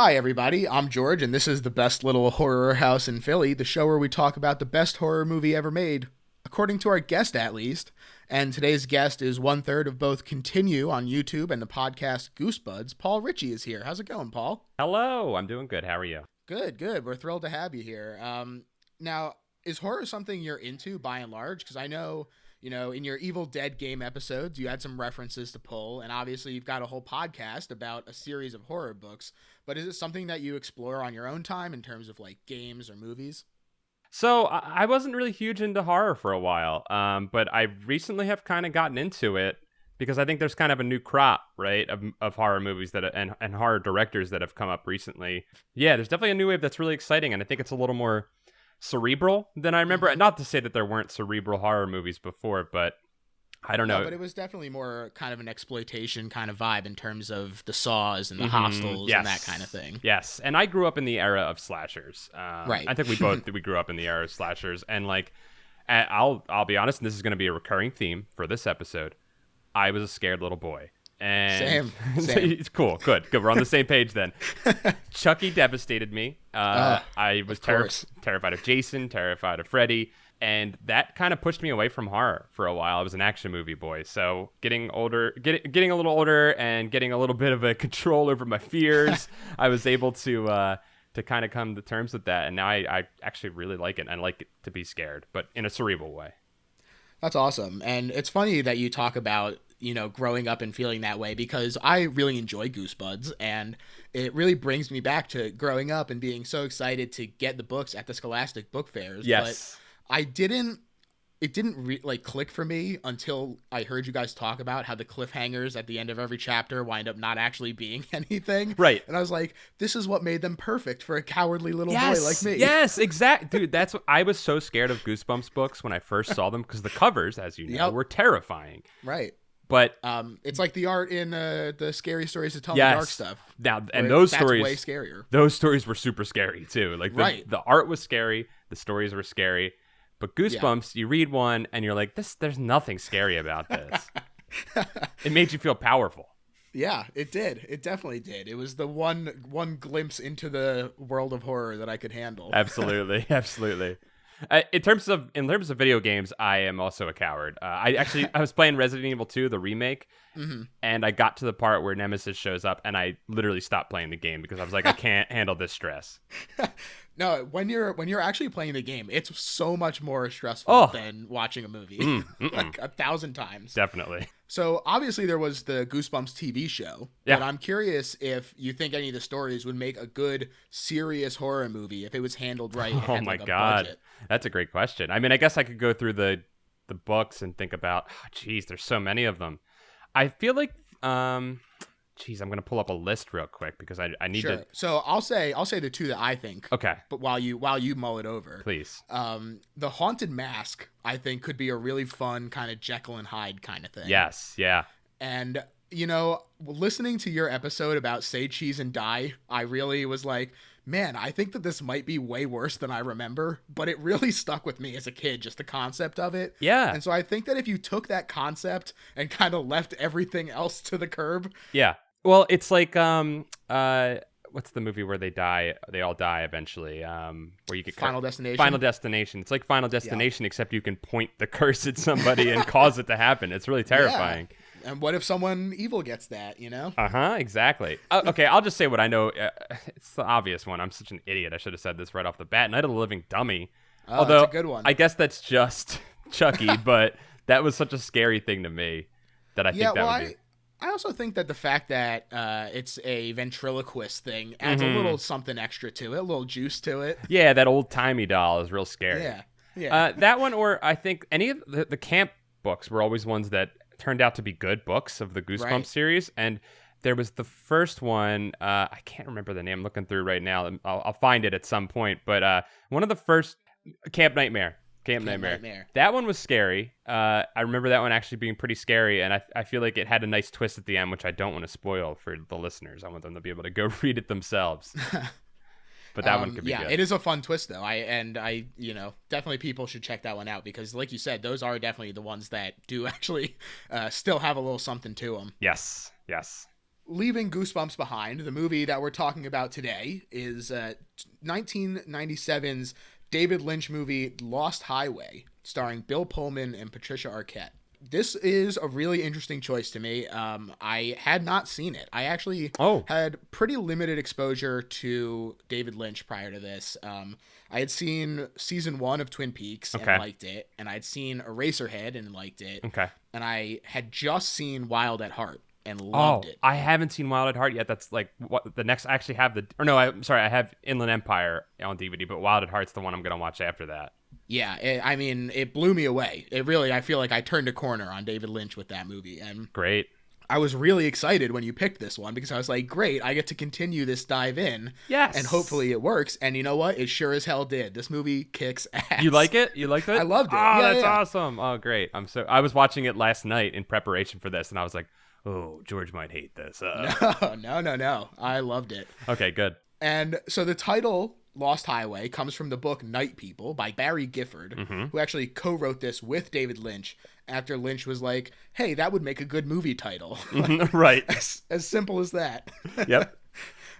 Hi, everybody. I'm George, and this is the best little horror house in Philly, the show where we talk about the best horror movie ever made, according to our guest, at least. And today's guest is one third of both Continue on YouTube and the podcast Goosebuds. Paul Ritchey is here. How's it going, Paul? Hello, I'm doing good. How are you? Good, good. We're thrilled to have you here. Now, is horror something you're into by and large? Because I know, in your Evil Dead game episodes, you had some references to pull, and obviously you've got a whole podcast about a series of horror books. But is it something that you explore on your own time in terms of like games or movies? So I wasn't really huge into horror for a while, but I recently have kind of gotten into it because I think there's kind of a new crop, right, of horror movies and horror directors that have come up recently. Yeah, there's definitely a new wave that's really exciting, and I think it's a little more cerebral than I remember. Not to say that there weren't cerebral horror movies before, but I don't know. No, but it was definitely more kind of an exploitation kind of vibe in terms of the Saws and the Hostels and that kind of thing. Yes, and I grew up in the era of slashers. Right. I think we grew up in the era of slashers, and like, I'll be honest, and this is going to be a recurring theme for this episode. I was a scared little boy. And Same. It's cool. Good. We're on the same page then. Chucky devastated me. I was terrified of Jason, terrified of Freddy. And that kind of pushed me away from horror for a while. I was an action movie boy. So getting older, getting a little older and getting a little bit of a control over my fears, I was able to kind of come to terms with that. And now I actually really like it. I like it to be scared, but in a cerebral way. That's awesome. And it's funny that you talk about, growing up and feeling that way, because I really enjoy Goosebuds, and it really brings me back to growing up and being so excited to get the books at the Scholastic book fairs. Yes. But it didn't click for me until I heard you guys talk about how the cliffhangers at the end of every chapter wind up not actually being anything. Right. And I was like, this is what made them perfect for a cowardly little boy like me. Yes, exactly. Dude, that's what I was so scared of Goosebumps books when I first saw them, because the covers, as you know, were terrifying. Right. But it's like the art in the Scary Stories to Tell in the Dark stuff. Now, and those stories, way scarier. Those stories were super scary too. Like the art was scary, the stories were scary. But Goosebumps, you read one and you're like, there's nothing scary about this. It made you feel powerful. Yeah, it did. It definitely did. It was the one glimpse into the world of horror that I could handle. Absolutely, absolutely. In terms of video games, I am also a coward. I was playing Resident Evil 2, the remake, and I got to the part where Nemesis shows up, and I literally stopped playing the game because I was like, I can't handle this stress. No, when you're actually playing the game, it's so much more stressful than watching a movie, like 1,000 times. Definitely. So obviously there was the Goosebumps TV show, but I'm curious if you think any of the stories would make a good serious horror movie if it was handled right. And had, my a God, budget. That's a great question. I mean, I guess I could go through the books and think about, there's so many of them. I feel like, I'm gonna pull up a list real quick because I need to. So I'll say the two that I think. Okay. But while you mull it over, please. The Haunted Mask, I think, could be a really fun kind of Jekyll and Hyde kind of thing. Yes. Yeah. And listening to your episode about Say Cheese and Die, I really was like, man, I think that this might be way worse than I remember, but it really stuck with me as a kid, just the concept of it. Yeah. And so I think that if you took that concept and kind of left everything else to the curb. Yeah. Well, it's like, what's the movie where they die? They all die eventually. Where you get Final Destination. Final Destination. It's like Final Destination, except you can point the curse at somebody and cause it to happen. It's really terrifying. Yeah. And what if someone evil gets that, Exactly. Okay, I'll just say what I know. It's the obvious one. I'm such an idiot. I should have said this right off the bat. Night of the Living Dummy. Oh, although, that's a good one. I guess that's just Chucky, but that was such a scary thing to me that I think that would be. I also think that the fact that it's a ventriloquist thing adds a little something extra to it, a little juice to it. Yeah, that old-timey doll is real scary. Yeah. That one, or I think any of the camp books were always ones that turned out to be good books of the Goosebumps series. And there was the first one, I can't remember the name, I'm looking through right now. I'll find it at some point. But one of the first, Camp Nightmare. That one was scary. I remember that one actually being pretty scary, and I feel like it had a nice twist at the end, which I don't want to spoil for the listeners. I want them to be able to go read it themselves. But that one could be good. It is a fun twist though. I definitely people should check that one out because, like you said, those are definitely the ones that do actually still have a little something to them. Yes. leaving Goosebumps behind, the movie that we're talking about today is 1997's David Lynch movie Lost Highway, starring Bill Pullman and Patricia Arquette. This is a really interesting choice to me. I had not seen it. I actually had pretty limited exposure to David Lynch prior to this. I had seen season 1 of Twin Peaks and liked it, and I'd seen Eraserhead and liked it. Okay. And I had just seen Wild at Heart and loved it. I haven't seen Wild at Heart yet. That's like what the next. I actually have I have Inland Empire on DVD, but Wild at Heart's the one I'm gonna watch after that. Yeah, it blew me away. I feel like I turned a corner on David Lynch with that movie. And great. I was really excited when you picked this one because I was like, great, I get to continue this dive in. Yes. And hopefully it works. And you know what? It sure as hell did. This movie kicks ass. You like it? You liked it? I loved it. Oh, that's awesome. Oh, great. I was watching it last night in preparation for this, and I was like, oh, George might hate this. No. I loved it. Okay, good. And so the title Lost Highway comes from the book Night People by Barry Gifford, who actually co-wrote this with David Lynch after Lynch was like, hey, that would make a good movie title. Right. As simple as that. Yep.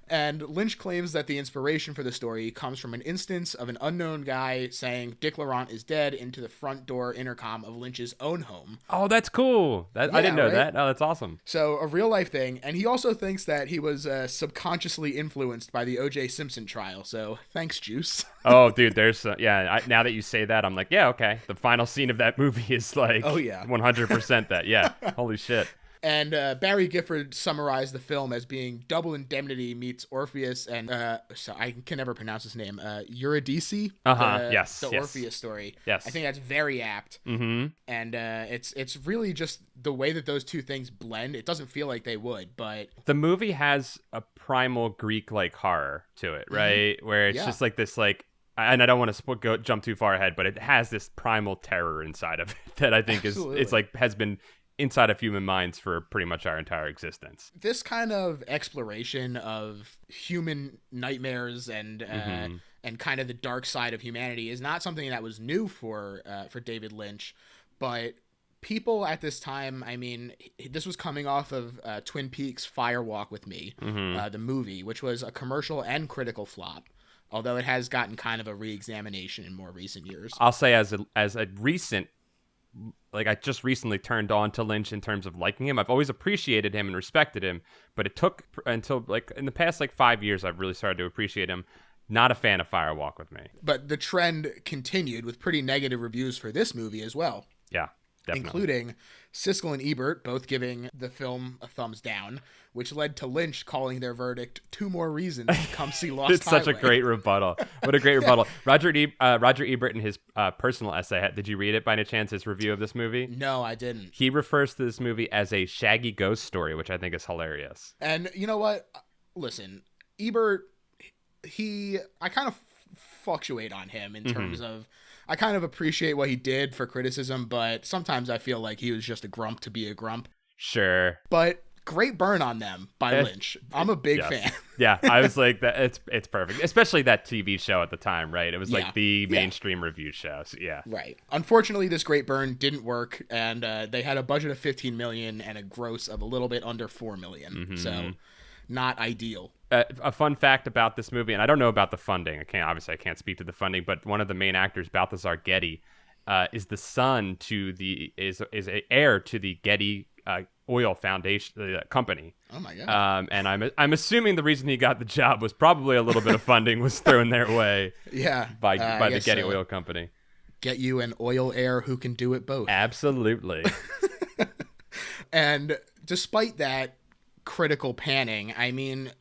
And Lynch claims that the inspiration for the story comes from an instance of an unknown guy saying Dick Laurent is dead into the front door intercom of Lynch's own home. Oh, that's cool. I didn't know that. Oh, that's awesome. So a real life thing. And he also thinks that he was subconsciously influenced by the O.J. Simpson trial. So thanks, Juice. Oh, dude, there's now that you say that, I'm like, yeah, okay. The final scene of that movie is like 100% that. Yeah. Holy shit. And Barry Gifford summarized the film as being Double Indemnity meets Orpheus and so I can never pronounce his name. Eurydice. Yes. The Orpheus story. Yes. I think that's very apt. Mm-hmm. And it's really just the way that those two things blend. It doesn't feel like they would, but the movie has a primal Greek like horror to it, right? Mm-hmm. Where it's just like this like. And I don't want to jump too far ahead, but it has this primal terror inside of it that I think has been inside of human minds for pretty much our entire existence. This kind of exploration of human nightmares and kind of the dark side of humanity is not something that was new for David Lynch, but people at this time, I mean, this was coming off of Twin Peaks Fire Walk with Me, the movie, which was a commercial and critical flop. Although it has gotten kind of a re-examination in more recent years. I'll say as a recent, like I just recently turned on to Lynch in terms of liking him. I've always appreciated him and respected him, but it took until like in the past 5 years I've really started to appreciate him. Not a fan of Fire Walk with Me. But the trend continued with pretty negative reviews for this movie as well. Yeah. Definitely. Including Siskel and Ebert both giving the film a thumbs down, which led to Lynch calling their verdict 2 more reasons to come see Lost It's Highway. Such a great rebuttal. What a great rebuttal. Roger Ebert in his personal essay, did you read it by any chance, his review of this movie? No, I didn't. He refers to this movie as a shaggy ghost story, which I think is hilarious. And you know what? Listen, Ebert, I kind of fluctuate on him in terms of, I kind of appreciate what he did for criticism, but sometimes I feel like he was just a grump to be a grump. Sure. But great burn on them by Lynch. I'm a big fan. Yeah, I was like, that. It's perfect, especially that TV show at the time, right? It was like the mainstream review show. So, yeah, right. Unfortunately, this great burn didn't work, and they had a budget of $15 million and a gross of a little bit under $4 million. So, not ideal. A fun fact about this movie, and I don't know about the funding. I can't speak to the funding, but one of the main actors, Balthazar Getty, is the son to is an heir to the Getty Oil Foundation company. Oh my god! And I'm assuming the reason he got the job was probably a little bit of funding was thrown their way. Yeah, by the Getty Oil Company. Get you an oil heir who can do it both. Absolutely. And despite that critical panning, I mean,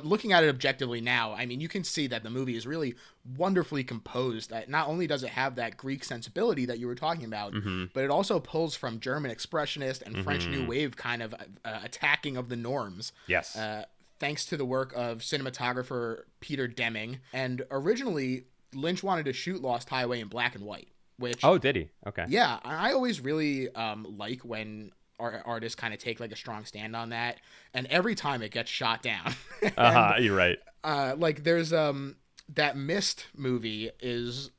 looking at it objectively now, I mean, you can see that the movie is really wonderfully composed. Not only does it have that Greek sensibility that you were talking about, but it also pulls from German Expressionist and French New Wave kind of attacking of the norms. Yes. Thanks to the work of cinematographer Peter Deming. And originally, Lynch wanted to shoot Lost Highway in black and white. Which, oh, did he? Okay. Yeah, I always really like when artists kind of take like a strong stand on that, and every time it gets shot down. You're right. Like there's that Mist movie is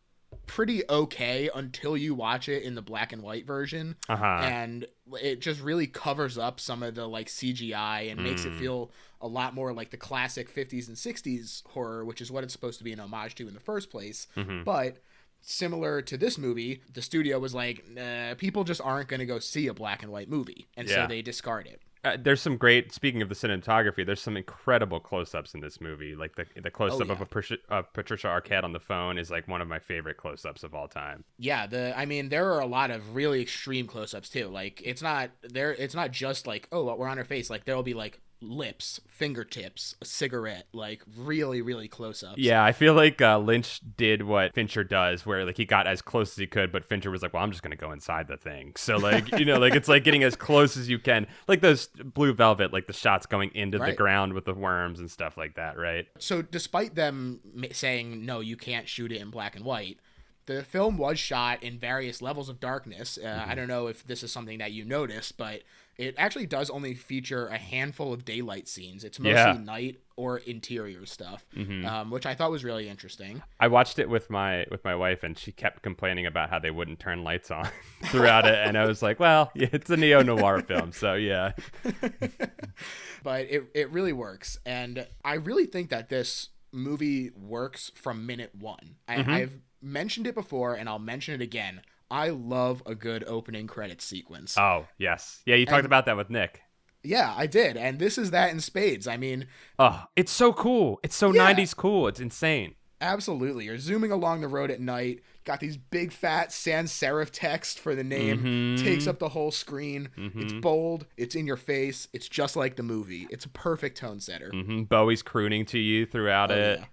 pretty okay until you watch it in the black and white version. And it just really covers up some of the like CGI and makes it feel a lot more like the classic 50s and 60s horror, which is what it's supposed to be an homage to in the first place. But similar to this movie, the studio was like, people just aren't going to go see a black and white movie. And so they discard it. There's some great, speaking of the cinematography, there's some incredible close-ups in this movie. Like the close-up of Patricia Arquette on the phone is like one of my favorite close-ups of all time. Yeah, there are a lot of really extreme close-ups too. Like it's not just like, oh, we're on her face. Like there'll be like lips, fingertips, a cigarette, like really, really close-ups. Yeah, I feel like Lynch did what Fincher does, where like he got as close as he could, but Fincher was like, well, I'm just gonna go inside the thing. So like, like it's like getting as close as you can, like those Blue Velvet, like the shots going into the ground with the worms and stuff like that, right? So despite them saying, no, you can't shoot it in black and white, the film was shot in various levels of darkness. I don't know if this is something that you noticed, but it actually does only feature a handful of daylight scenes. It's mostly night or interior stuff, which I thought was really interesting. I watched it with my wife, and she kept complaining about how they wouldn't turn lights on throughout it. And I was like, well, it's a neo-noir film, so yeah. But it really works. And I really think that this movie works from minute one. I've mentioned it before, and I'll mention it again. I love a good opening credits sequence. Oh, yes. Yeah, you talked about that with Nick. Yeah, I did. And this is that in spades. I mean... Oh, it's so cool. It's so 90s cool. It's insane. Absolutely. You're zooming along the road at night, got these big fat sans serif text for the name, takes up the whole screen. It's bold. It's in your face. It's just like the movie. It's a perfect tone setter. Bowie's crooning to you throughout it. Yeah.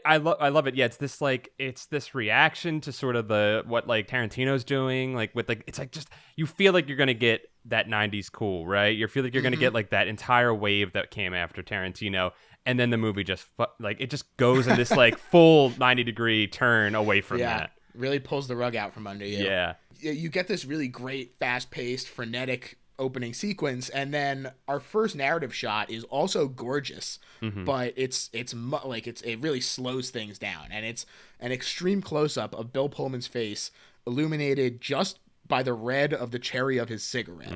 I love it. Yeah, it's this reaction to sort of what like Tarantino's doing, like with like it's like just you feel like you're gonna get that 90s cool, right? You feel like you're gonna get like that entire wave that came after Tarantino, and then the movie just like it just goes in this like full 90-degree turn away from that. Really pulls the rug out from under you. Yeah, you get this really great, fast-paced, frenetic opening sequence, and then our first narrative shot is also gorgeous, but it really slows things down, and it's an extreme close-up of Bill Pullman's face illuminated just by the red of the cherry of his cigarette.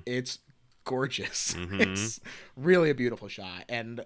It's gorgeous. It's really a beautiful shot, and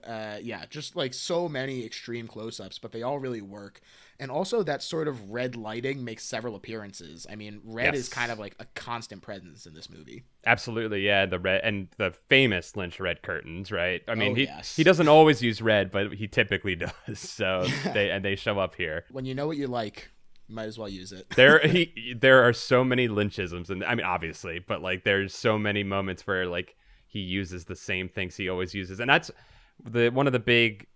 just like so many extreme close-ups, but they all really work. And also that sort of red lighting makes several appearances. I mean, red is kind of like a constant presence in this movie. Absolutely, yeah. The red and the famous Lynch red curtains, right? I mean, he doesn't always use red, but he typically does. So they show up here. When you know what you like, you might as well use it. There are so many Lynchisms, and I mean, obviously, but like there's so many moments where like he uses the same things he always uses, and that's one of the big.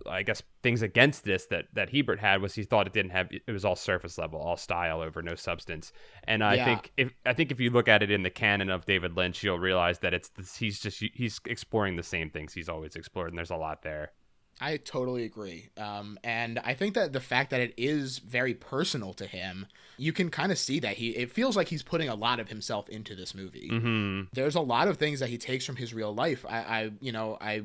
I guess things against this that Hebert had was he thought it was all surface level, all style over no substance. And I think if you look at it in the canon of David Lynch, you'll realize that he's exploring the same things he's always explored, and there's a lot there. I totally agree. And I think that the fact that it is very personal to him, you can kind of see that it feels like he's putting a lot of himself into this movie. There's a lot of things that he takes from his real life. I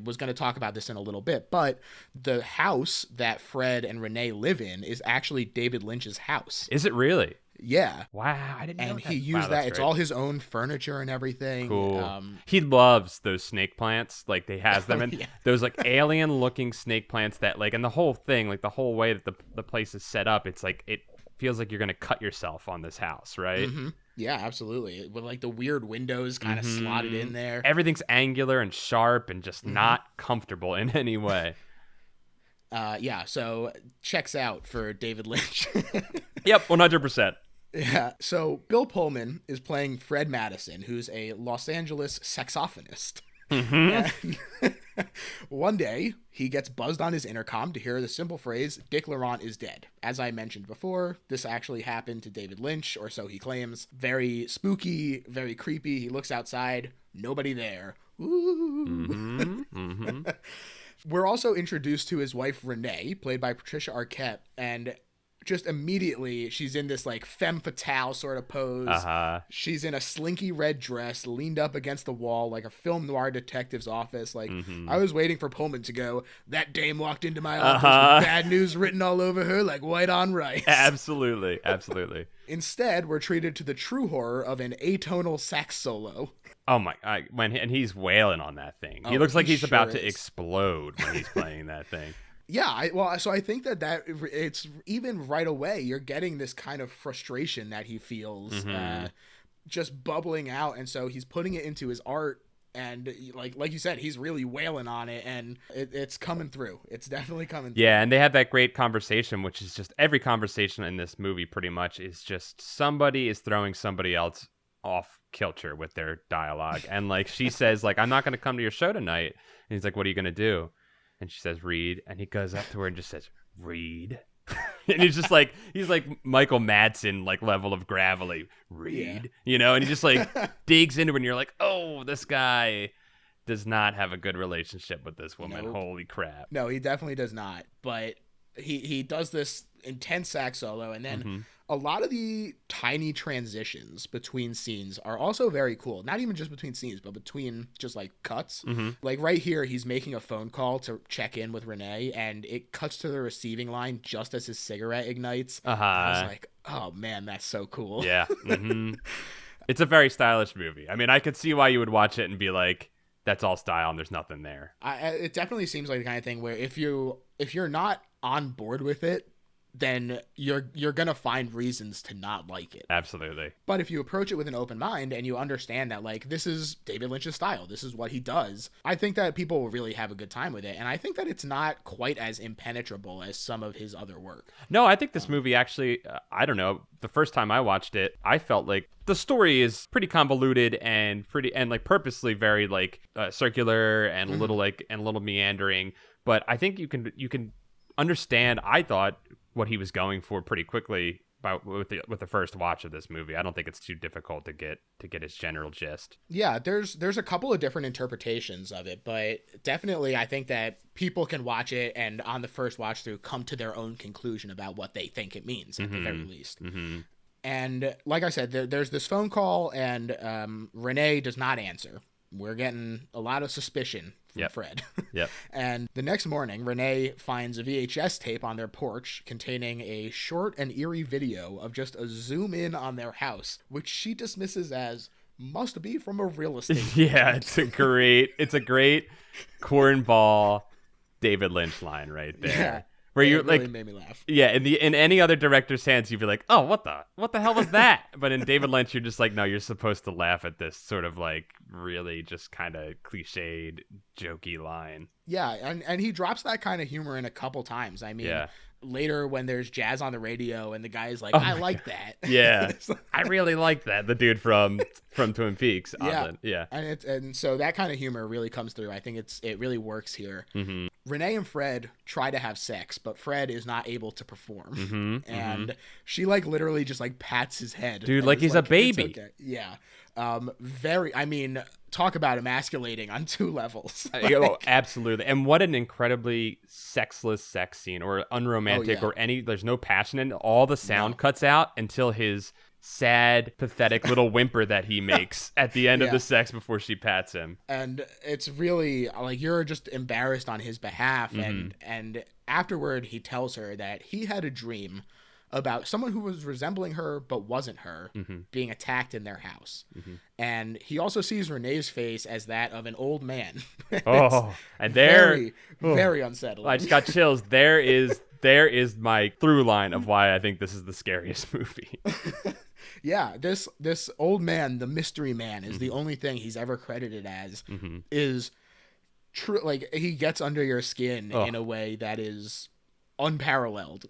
was going to talk about this in a little bit, but the house that Fred and Renee live in is actually David Lynch's house. Is it really? Yeah. Wow, I didn't know that. And he used that. It's all his own furniture and everything. Cool. He loves those snake plants. Like, they has them. And those, like, alien-looking snake plants that, like, and the whole thing, like, the whole way that the place is set up, it's like, it feels like you're going to cut yourself on this house, right? Yeah, absolutely. With, like, the weird windows kind of slotted in there. Everything's angular and sharp and just not comfortable in any way. So checks out for David Lynch. Yep, 100%. Yeah, so Bill Pullman is playing Fred Madison, who's a Los Angeles saxophonist. And one day, he gets buzzed on his intercom to hear the simple phrase, Dick Laurent is dead. As I mentioned before, this actually happened to David Lynch, or so he claims. Very spooky, very creepy. He looks outside, nobody there. Ooh. We're also introduced to his wife, Renee, played by Patricia Arquette, and just immediately she's in this like femme fatale sort of pose. She's in a slinky red dress leaned up against the wall like a film noir detective's office. Like I was waiting for Pullman to go, that dame walked into my office with bad news written all over her like white on rice. Absolutely. Instead, we're treated to the true horror of an atonal sax solo. Oh my! And he's wailing on that thing. He looks like he's about to explode when he's playing that thing. Yeah, so I think that it's even right away you're getting this kind of frustration that he feels just bubbling out, and so he's putting it into his art, and like you said, he's really wailing on it, and it's coming through. It's definitely coming through. Yeah, and they have that great conversation, which is just every conversation in this movie pretty much is just somebody is throwing somebody else off kilter with their dialogue. And like she says, like, I'm not going to come to your show tonight. And he's like, what are you going to do? And she says, read. And he goes up to her and just says, read. And he's just like, he's like Michael Madsen, like level of gravelly, read, you know, and he just like digs into it and you're like, oh, this guy does not have a good relationship with this woman. Nope. Holy crap. No, he definitely does not. But he does this intense sax solo, and then a lot of the tiny transitions between scenes are also very cool. Not even just between scenes, but between just like cuts. Like right here, he's making a phone call to check in with Renee, and it cuts to the receiving line just as his cigarette ignites. I was like, oh man, that's so cool. Yeah. It's a very stylish movie. I mean, I could see why you would watch it and be like, that's all style and there's nothing there. It definitely seems like the kind of thing where if you're not on board with it, then you're gonna find reasons to not like it. Absolutely. But if you approach it with an open mind and you understand that like this is David Lynch's style, this is what he does, I think that people will really have a good time with it. And I think that it's not quite as impenetrable as some of his other work. No, I think this movie actually, I don't know, the first time I watched it, I felt like the story is pretty convoluted and like purposely very like circular and a little like and a little meandering. But I think you can understand, I thought, what he was going for pretty quickly with the first watch of this movie. I don't think it's too difficult to get its general gist. Yeah, there's a couple of different interpretations of it, but definitely I think that people can watch it and on the first watch through come to their own conclusion about what they think it means at the very least. And like I said, there's this phone call, and Renee does not answer. We're getting a lot of suspicion from Fred. And the next morning, Renee finds a VHS tape on their porch containing a short and eerie video of just a zoom in on their house, which she dismisses as must be from a real estate. Yeah, it's a great cornball David Lynch line right there. Yeah. Where you really like made me laugh. Yeah, in any other director's hands, you'd be like, "Oh, what the hell was that?" But in David Lynch, you're just like, "No, you're supposed to laugh at this sort of like really just kind of cliched, jokey line." Yeah, and he drops that kind of humor in a couple times. I mean, later when there's jazz on the radio and the guy's like, I like that. Yeah, I really like that. The dude from Twin Peaks. Yeah. And so that kind of humor really comes through. I think it really works here. Renee and Fred try to have sex, but Fred is not able to perform. And she like literally just like pats his head. Dude, like he's like, a baby. Okay. Yeah. Talk about emasculating on two levels. Absolutely. And what an incredibly sexless sex scene, or unromantic, or there's no passion in it. All the sound cuts out until his sad, pathetic little whimper that he makes at the end of the sex before she pats him. And it's really like you're just embarrassed on his behalf. And afterward, he tells her that he had a dream about someone who was resembling her but wasn't her being attacked in their house. And he also sees Renee's face as that of an old man. And very unsettling. I just got chills. There is my through line of why I think this is the scariest movie. Yeah, this old man, the mystery man, is the only thing he's ever credited as. Is true. Like he gets under your skin in a way that is unparalleled.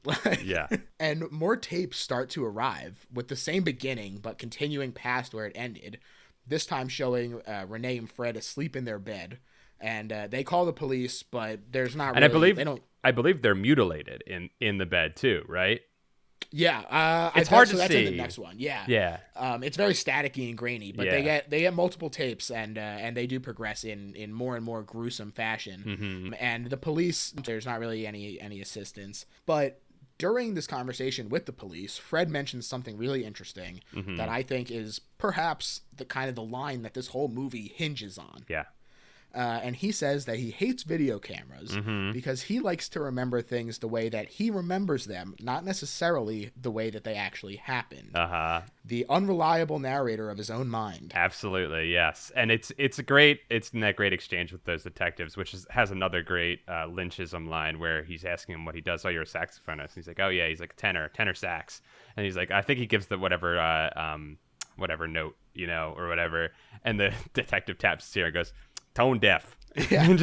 And more tapes start to arrive with the same beginning but continuing past where it ended, this time showing Renee and Fred asleep in their bed, and they call the police, but there's not and really, I believe they're mutilated in the bed too, right? It's hard to that's see. in the next one. It's very staticky and grainy, but they get multiple tapes, and they do progress in more and more gruesome fashion. And the police, there's not really any assistance, but during this conversation with the police, Fred mentions something really interesting that I think is perhaps the kind of the line that this whole movie hinges on. Yeah. And he says that he hates video cameras because he likes to remember things the way that he remembers them, not necessarily the way that they actually happened. The unreliable narrator of his own mind. Absolutely, yes. And it's in that great exchange with those detectives, which has another great Lynchism line where he's asking him what he does. Oh, you're a saxophonist. And he's like, oh yeah. He's like tenor sax. And he's like, I think he gives the whatever note, or whatever. And the detective taps his ear and goes, tone deaf. Yeah.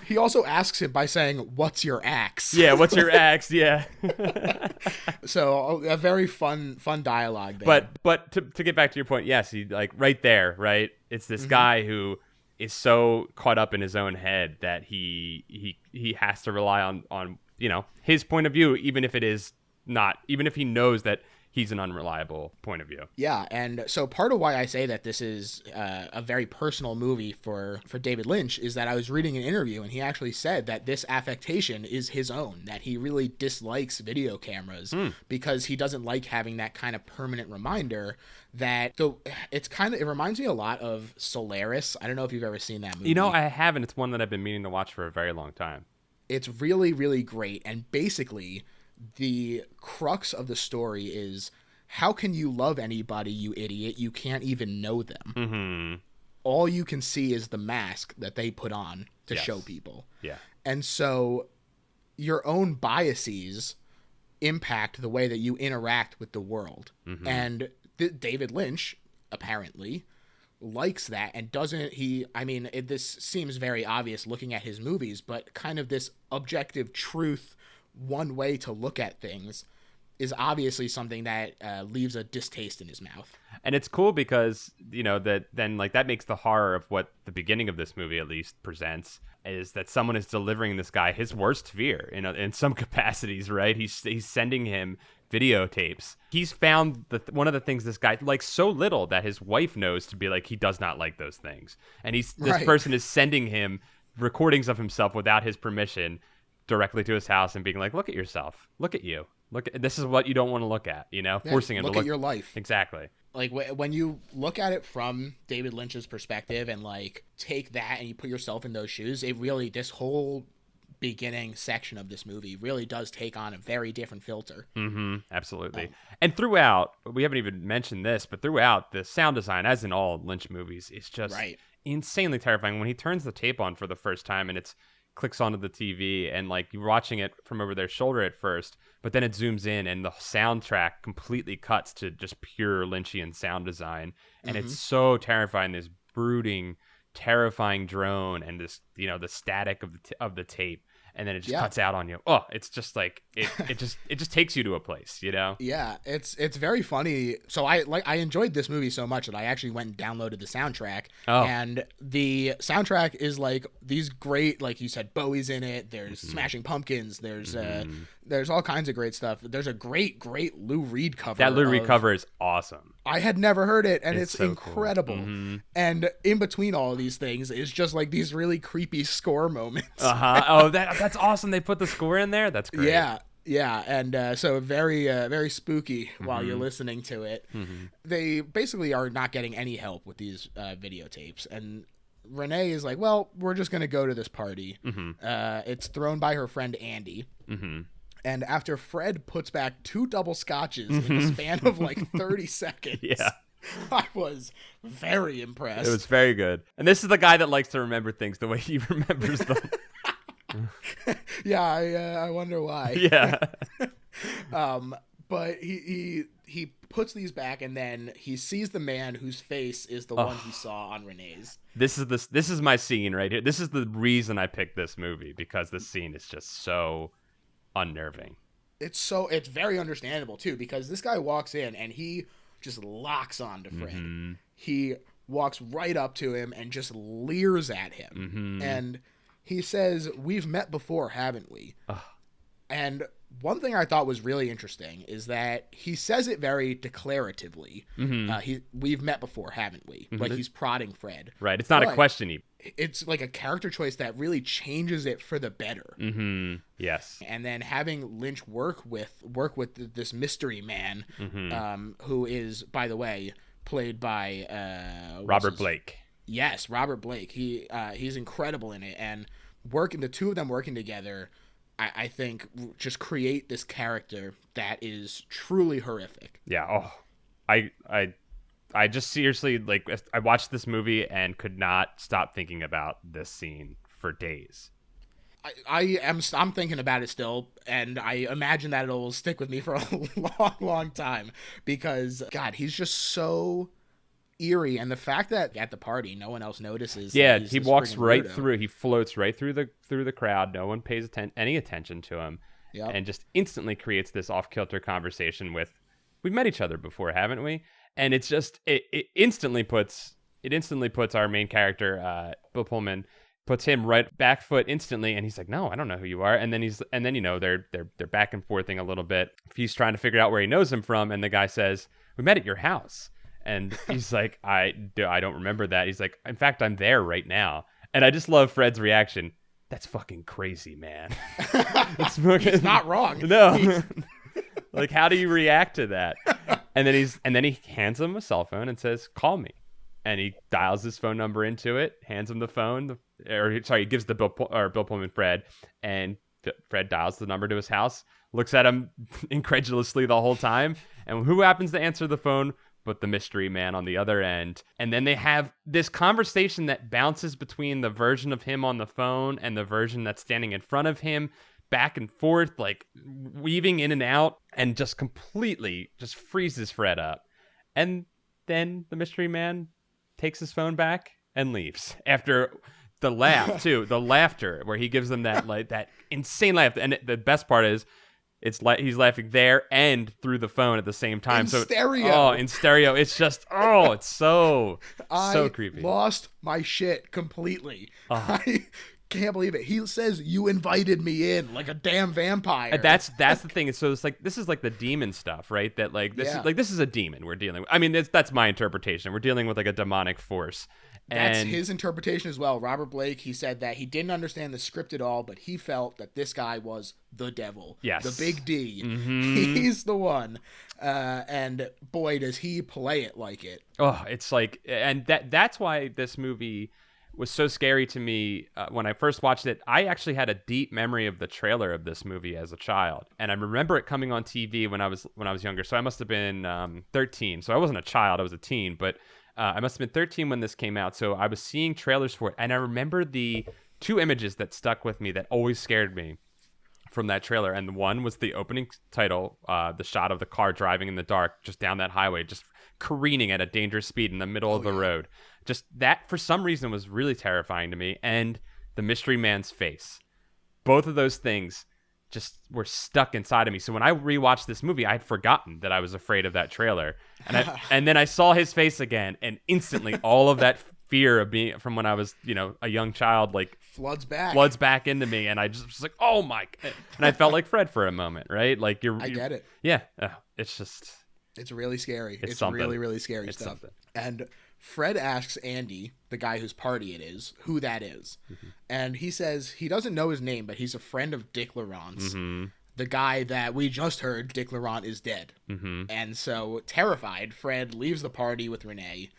He also asks him by saying, what's your axe? Yeah, what's your axe? Yeah. So a very fun dialogue there. But to get back to your point, yes, he like right there, right? It's this guy who is so caught up in his own head that he has to rely on his point of view, even if he knows that he's an unreliable point of view. Yeah, and so part of why I say that this is a very personal movie for David Lynch is that I was reading an interview and he actually said that this affectation is his own, that he really dislikes video cameras because he doesn't like having that kind of permanent reminder that, so it reminds me a lot of Solaris. I don't know if you've ever seen that movie. I haven't. It's one that I've been meaning to watch for a very long time. It's really, really great, and basically the crux of the story is, how can you love anybody, you idiot? You can't even know them. All you can see is the mask that they put on to show people. Yeah. And so your own biases impact the way that you interact with the world. And David Lynch apparently likes that and doesn't this seems very obvious looking at his movies, but kind of this objective truth, one way to look at things, is obviously something that leaves a distaste in his mouth. And it's cool because, that makes the horror of what the beginning of this movie at least presents, is that someone is delivering this guy his worst fear in some capacities, right? He's sending him videotapes. He's found one of the things this guy likes so little that his wife knows to be like, he does not like those things. And this person is sending him recordings of himself without his permission directly to his house and being like, look at yourself, look at you, this is what you don't want to look at, forcing him to look at your life. Exactly. Like when you look at it from David Lynch's perspective and like take that and you put yourself in those shoes, it really, this whole beginning section of this movie really does take on a very different filter. Absolutely. And throughout, we haven't even mentioned this, but throughout, the sound design, as in all Lynch movies, is just insanely terrifying. When he turns the tape on for the first time and it's clicks onto the TV and like you're watching it from over their shoulder at first, but then it zooms in and the soundtrack completely cuts to just pure Lynchian sound design, and it's so terrifying, this brooding, terrifying drone and this the static of the tape, and then it just cuts out on you. Oh, it's just like it just takes you to a place, Yeah, it's very funny. So I enjoyed this movie so much that I actually went and downloaded the soundtrack. And the soundtrack is like these great, like you said, Bowie's in it. There's Smashing Pumpkins. There's all kinds of great stuff. There's a great Lou Reed cover. That Lou Reed cover is awesome. I had never heard it, and it's so incredible. Cool. And in between all of these things is just like these really creepy score moments. Oh, that's awesome. They put the score in there. That's great. Yeah, and so very spooky while you're listening to it. They basically are not getting any help with these videotapes, and Renee is like, well, we're just going to go to this party. It's thrown by her friend Andy. And after Fred puts back 2 double scotches in the span of like 30 seconds, I was very impressed. It was very good. And this is the guy that likes to remember things the way he remembers them. I wonder why. Yeah. But he puts these back, and then he sees the man whose face is the one he saw on Renee's. This is my scene right here. This is the reason I picked this movie, because this scene is just so unnerving. It's very understandable too, because this guy walks in and he just locks on to Fred. He walks right up to him and just leers at him. And he says, "We've met before, haven't we?" And One thing I thought was really interesting is that he says it very declaratively. We've met before, haven't we? Like, he's prodding Fred. Right. It's not a question. It's like a character choice that really changes it for the better. Yes. And then having Lynch work with this mystery man, who is, by the way, played by Robert Blake. Yes, Robert Blake. He's incredible in it, and the two of them working together, I think, just create this character that is truly horrific. Yeah. Oh, I just seriously, like, I watched this movie and could not stop thinking about this scene for days. I'm thinking about it still, and I imagine that it'll stick with me for a long, long time, because God, he's just so eerie, and the fact that at the party no one else notices. Yeah, he walks right through. He floats right through the crowd. No one pays any attention to him, and just instantly creates this off-kilter conversation with, "We've met each other before, haven't we?" And it's just it instantly puts our main character, Bill Pullman, puts him right back foot instantly, and he's like, "No, I don't know who you are." And then they're back and forthing a little bit. He's trying to figure out where he knows him from, and the guy says, "We met at your house." And he's like, I don't remember that. He's like, "In fact, I'm there right now." And I just love Fred's reaction. "That's fucking crazy, man." He's not wrong. No. Like, how do you react to that? And then he hands him a cell phone and says, "Call me." And he dials his phone number into it, hands him the phone, he gives the Bill Pullman Fred, and Fred dials the number to his house, looks at him incredulously the whole time, and who happens to answer the phone but the mystery man on the other end. And then they have this conversation that bounces between the version of him on the phone and the version that's standing in front of him, back and forth, like weaving in and out, and just completely just freezes Fred up. And then the mystery man takes his phone back and leaves after the laugh too, the laughter where he gives them that like that insane laugh. And the best part is he's laughing there and through the phone at the same time. In stereo. It's just, it's so creepy. I lost my shit completely. I can't believe it. He says, "You invited me in," like a damn vampire. And that's the thing. So it's like, this is like the demon stuff, right? That like this is a demon we're dealing with. I mean, that's my interpretation. We're dealing with like a demonic force. That's his interpretation as well. Robert Blake, he said that he didn't understand the script at all, but he felt that this guy was the devil. Yes. The big D. He's the one. And boy, does he play it like it. Oh, it's like, and that's why this movie was so scary to me when I first watched it. I actually had a deep memory of the trailer of this movie as a child, and I remember it coming on TV when I was younger. So I must have been 13. So I wasn't a child; I was a teen, but I must have been 13 when this came out. So I was seeing trailers for it, and I remember the two images that stuck with me that always scared me from that trailer. And one was the opening title, the shot of the car driving in the dark just down that highway, just careening at a dangerous speed in the middle of the road. Just that, for some reason, was really terrifying to me. And the mystery man's face. Both of those things just were stuck inside of me. So when I rewatched this movie, I had forgotten that I was afraid of that trailer. And then I saw his face again, and instantly all of that fear of being from when I was, a young child, like floods back into me. And I just was like, oh my. And I felt like Fred for a moment, right? Like I get it. Yeah. It's really scary. It's something. Really, really scary stuff. Something. And Fred asks Andy, the guy whose party it is, who that is. And he says he doesn't know his name, but he's a friend of Dick Laurent's. The guy that we just heard, Dick Laurent, is dead. And so, terrified, Fred leaves the party with Renee.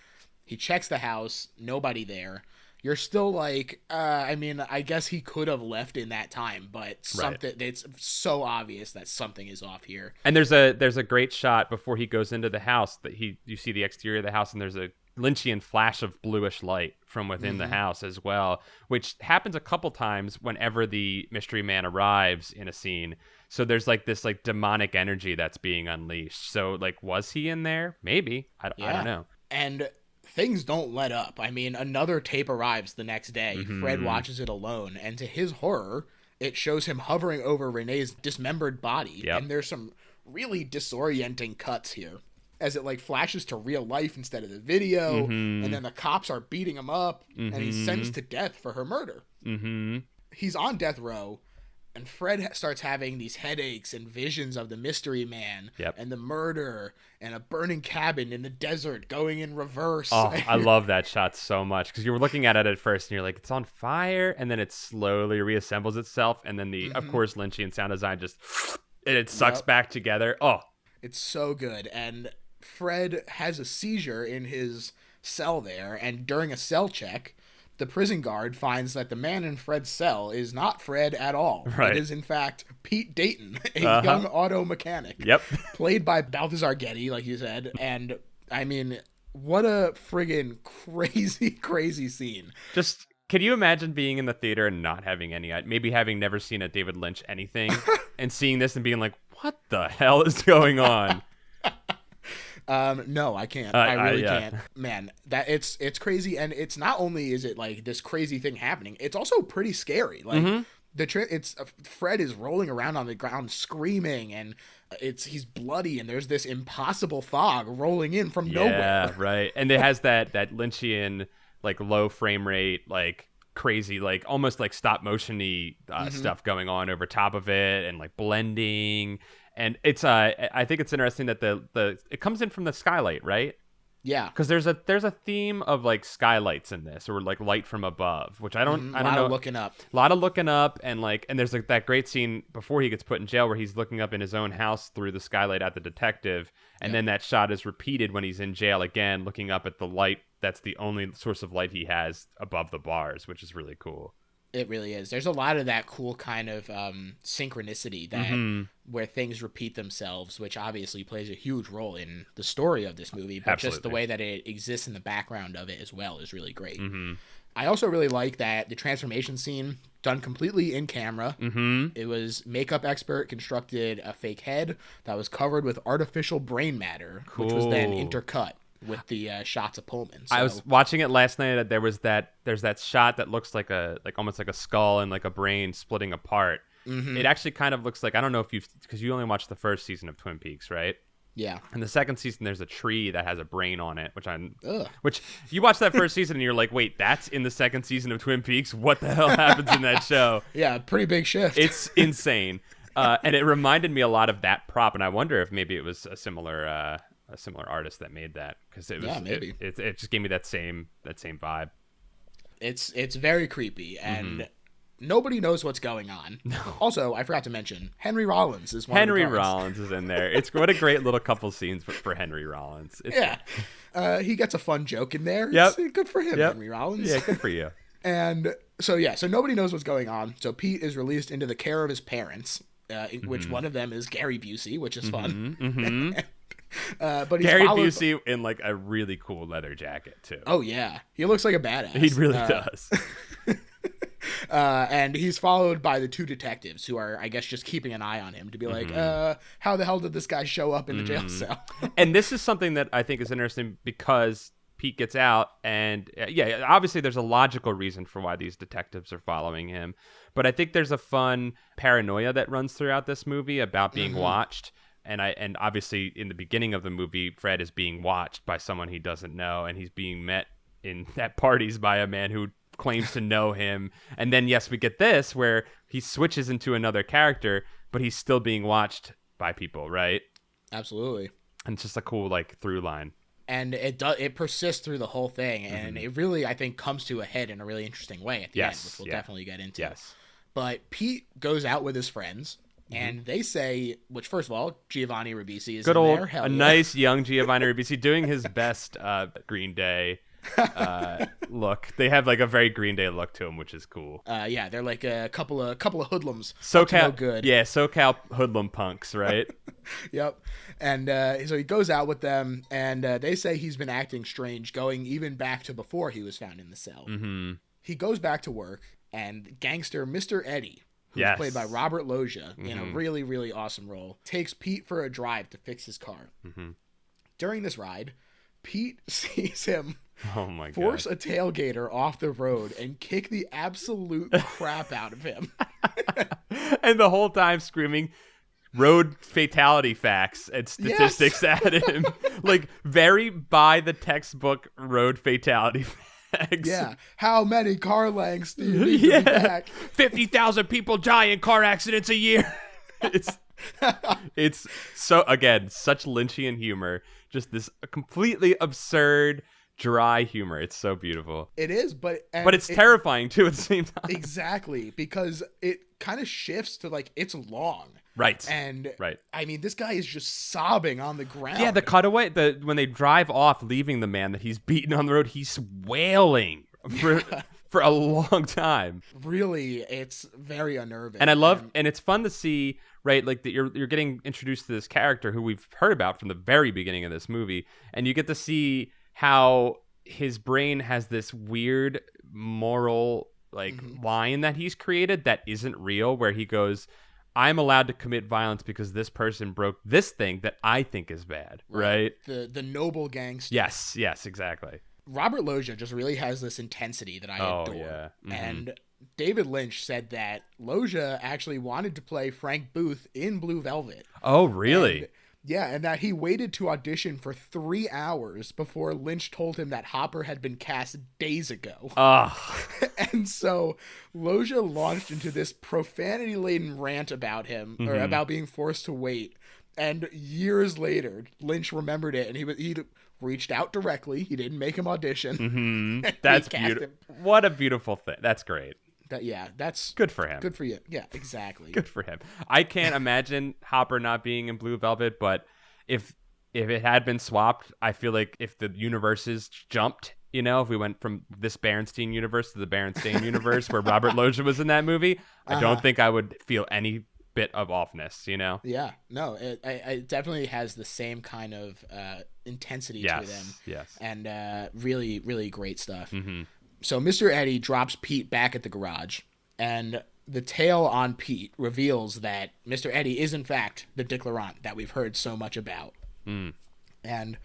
He checks the house, nobody there. You're still like, I guess he could have left in that time, but it's so obvious that something is off here. And there's a great shot before he goes into the house that you see the exterior of the house, and there's a Lynchian flash of bluish light from within the house as well, which happens a couple times whenever the mystery man arrives in a scene. So there's like this like demonic energy that's being unleashed. So like, was he in there? Maybe. I don't know. And things don't let up. I mean, another tape arrives the next day. Fred watches it alone, and to his horror, it shows him hovering over Renee's dismembered body. And there's some really disorienting cuts here, as it like flashes to real life instead of the video, and then the cops are beating him up, and he's sentenced to death for her murder. He's on death row, And Fred starts having these headaches and visions of the mystery man and the murder and a burning cabin in the desert going in reverse. Oh, I love that shot so much because you were looking at it at first and you're like, it's on fire, and then it slowly reassembles itself, and then the of course Lynchian sound design just and it sucks back together. Oh, it's so good. And Fred has a seizure in his cell there, and during a cell check, the prison guard finds that the man in Fred's cell is not Fred at all. Right. It is, in fact, Pete Dayton, a young auto mechanic. Yep. Played by Balthazar Getty, like you said. And, I mean, what a friggin' crazy, crazy scene. Just, can you imagine being in the theater and not having maybe having never seen a David Lynch anything, and seeing this and being like, what the hell is going on? No, I can't. I really can't. Man, that it's crazy, and it's not only is it like this crazy thing happening, it's also pretty scary. Like it's Fred is rolling around on the ground screaming, and he's bloody, and there's this impossible fog rolling in from nowhere. Yeah, right. And it has that Lynchian like low frame rate, like crazy, like almost like stop motion-y stuff going on over top of it, and like blending. And it's I think it's interesting that it comes in from the skylight, right? Yeah, because there's a theme of like skylights in this, or like light from above, which I don't know. A lot of looking up, and there's like that great scene before he gets put in jail where he's looking up in his own house through the skylight at the detective, and then that shot is repeated when he's in jail again, looking up at the light. That's the only source of light he has above the bars, which is really cool. It really is. There's a lot of that cool kind of synchronicity that where things repeat themselves, which obviously plays a huge role in the story of this movie, but just the way that it exists in the background of it as well is really great. I also really like that the transformation scene done completely in camera. It was makeup expert constructed a fake head that was covered with artificial brain matter, which was then intercut with the shots of Pullman. So, I was watching it last night. There's that shot that looks like almost like a skull and like a brain splitting apart. It actually kind of looks like, I don't know if because you only watched the first season of Twin Peaks, right? Yeah. In the second season, there's a tree that has a brain on it, which you watch that first season and you're like, wait, that's in the second season of Twin Peaks? What the hell happens in that show? Yeah, pretty big shift. It's insane. And it reminded me a lot of that prop, and I wonder if maybe it was a similar artist that made that, because it was maybe it just gave me that same vibe. It's very creepy, and nobody knows what's going on. No. Also, I forgot to mention Henry Rollins is one. Henry Rollins is in there. It's what a great little couple scenes for Henry Rollins. He gets a fun joke in there. Yep. It's good for him, Henry Rollins. Yeah, good for you. And so nobody knows what's going on. So Pete is released into the care of his parents, which one of them is Gary Busey, which is fun. But he's Gary Busey in like a really cool leather jacket too. Oh yeah, he looks like a badass. He really does. And he's followed by the two detectives who are, I guess, just keeping an eye on him to be like, how the hell did this guy show up in the jail cell? And this is something that I think is interesting because Pete gets out, and obviously there's a logical reason for why these detectives are following him, but I think there's a fun paranoia that runs throughout this movie about being watched. And obviously in the beginning of the movie, Fred is being watched by someone he doesn't know, and he's being met at parties by a man who claims to know him. And then, yes, we get this where he switches into another character, but he's still being watched by people, right? Absolutely. And it's just a cool like through line. And it persists through the whole thing, and it really, I think, comes to a head in a really interesting way at the end, which we'll definitely get into. Yes. But Pete goes out with his friends. And they say, which first of all, Giovanni Ribisi is good in old, there. Hell a yeah. nice young Giovanni Ribisi doing his best Green Day look. They have like a very Green Day look to him, which is cool. They're like a couple of hoodlums. SoCal, no good. Yeah, SoCal hoodlum punks, right? Yep. And so he goes out with them, and they say he's been acting strange, going even back to before he was found in the cell. He goes back to work, and gangster Mr. Eddie, who's played by Robert Loggia in a really, really awesome role, takes Pete for a drive to fix his car. During this ride, Pete sees him force a tailgater off the road and kick the absolute crap out of him. And the whole time screaming road fatality facts and statistics at him. Like very by the textbook road fatality facts. Yeah. How many car lengths do you need to be back? 50,000 people die in car accidents a year. It's so, again, such Lynchian humor. Just this completely absurd, dry humor. It's so beautiful. It is, but it's terrifying too at the same time. Exactly, because it kind of shifts to like it's long. Right. And right. I mean, this guy is just sobbing on the ground. Yeah, the cutaway, when they drive off, leaving the man that he's beaten on the road, he's wailing for a long time. Really, it's very unnerving. And I love, and it's fun to see, right? Like that you're getting introduced to this character who we've heard about from the very beginning of this movie, and you get to see how his brain has this weird moral line that he's created that isn't real, where he goes, I'm allowed to commit violence because this person broke this thing that I think is bad, right? The noble gangster. Yes, exactly. Robert Loggia just really has this intensity that I adore. Yeah. Mm-hmm. And David Lynch said that Loggia actually wanted to play Frank Booth in Blue Velvet. Oh, really? And that he waited to audition for 3 hours before Lynch told him that Hopper had been cast days ago. And so Loggia launched into this profanity-laden rant about him, or about being forced to wait. And years later, Lynch remembered it, and he reached out directly. He didn't make him audition. That's beautiful. What a beautiful thing. That's great. That's good for him. Good for you. Yeah, exactly. Good for him. I can't imagine Hopper not being in Blue Velvet, but if it had been swapped, I feel like if the universes jumped, if we went from this Berenstain universe to the Berenstain universe where Robert Loggia was in that movie, I don't think I would feel any bit of offness, Yeah, no, it definitely has the same kind of intensity to them. Yes. And really, really great stuff. So Mr. Eddie drops Pete back at the garage, and the tale on Pete reveals that Mr. Eddie is, in fact, the Dick Laurent that we've heard so much about. And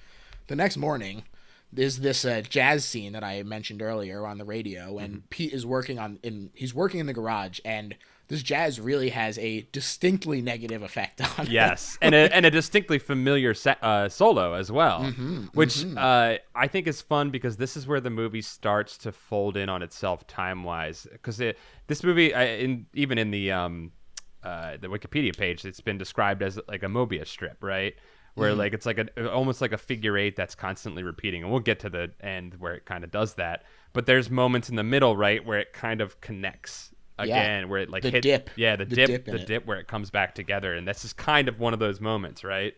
the next morning, there's this jazz scene that I mentioned earlier on the radio, and Pete is working in the garage, and this jazz really has a distinctly negative effect on him. Yes, and a distinctly familiar solo as well, which I think is fun because this is where the movie starts to fold in on itself time-wise. Because this movie, even in the Wikipedia page, it's been described as like a Mobius strip, right? Where like it's like almost like a figure eight that's constantly repeating, and we'll get to the end where it kind of does that. But there's moments in the middle, right, where it kind of connects. Again, where it like the dip. Yeah, the dip where it comes back together, and this is kind of one of those moments, right?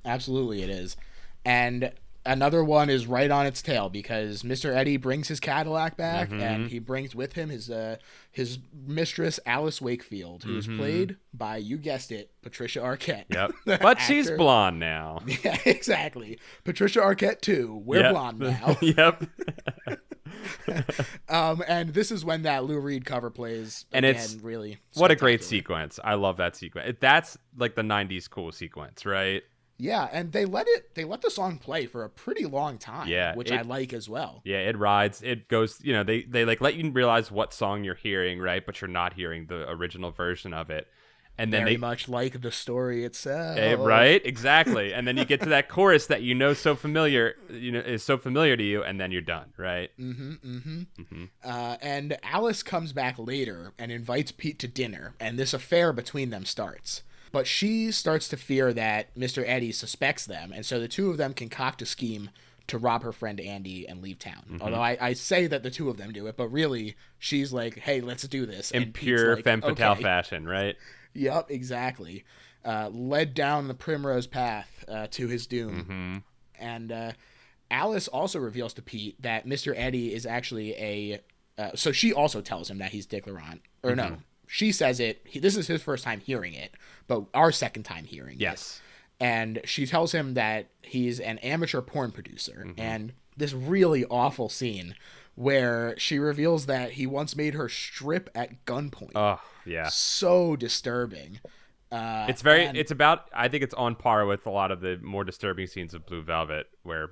Absolutely, it is. And another one is right on its tail because Mr. Eddie brings his Cadillac back, and he brings with him his mistress Alice Wakefield, who is played by, you guessed it, Patricia Arquette. Yep, but she's blonde now. Yeah, exactly. Patricia Arquette too. We're blonde now. Yep. And this is when that Lou Reed cover plays, and again, it's really what a great sequence. I love that sequence. That's like the 90s cool sequence, right? Yeah, and they let the song play for a pretty long time, which I like as well. Yeah, it rides. It goes, they like let you realize what song you're hearing, right? But you're not hearing the original version of it. And then very much like the story itself. Right? Exactly. And then you get to that chorus that so familiar, is so familiar to you, and then you're done, right? And Alice comes back later and invites Pete to dinner, and this affair between them starts. But she starts to fear that Mr. Eddie suspects them, and so the two of them concoct a scheme to rob her friend Andy and leave town. Although I say that the two of them do it, but really she's like, hey, let's do this. In pure femme fatale fashion, right? Yep, exactly. Led down the primrose path to his doom. And Alice also reveals to Pete that Mr. Eddie is actually so she also tells him that he's Dick Laurent. Or no, she says it. This is his first time hearing it, but our second time hearing it. Yes. And she tells him that he's an amateur porn producer. And this really awful scene where she reveals that he once made her strip at gunpoint. Oh, yeah. So disturbing. I think it's on par with a lot of the more disturbing scenes of Blue Velvet where,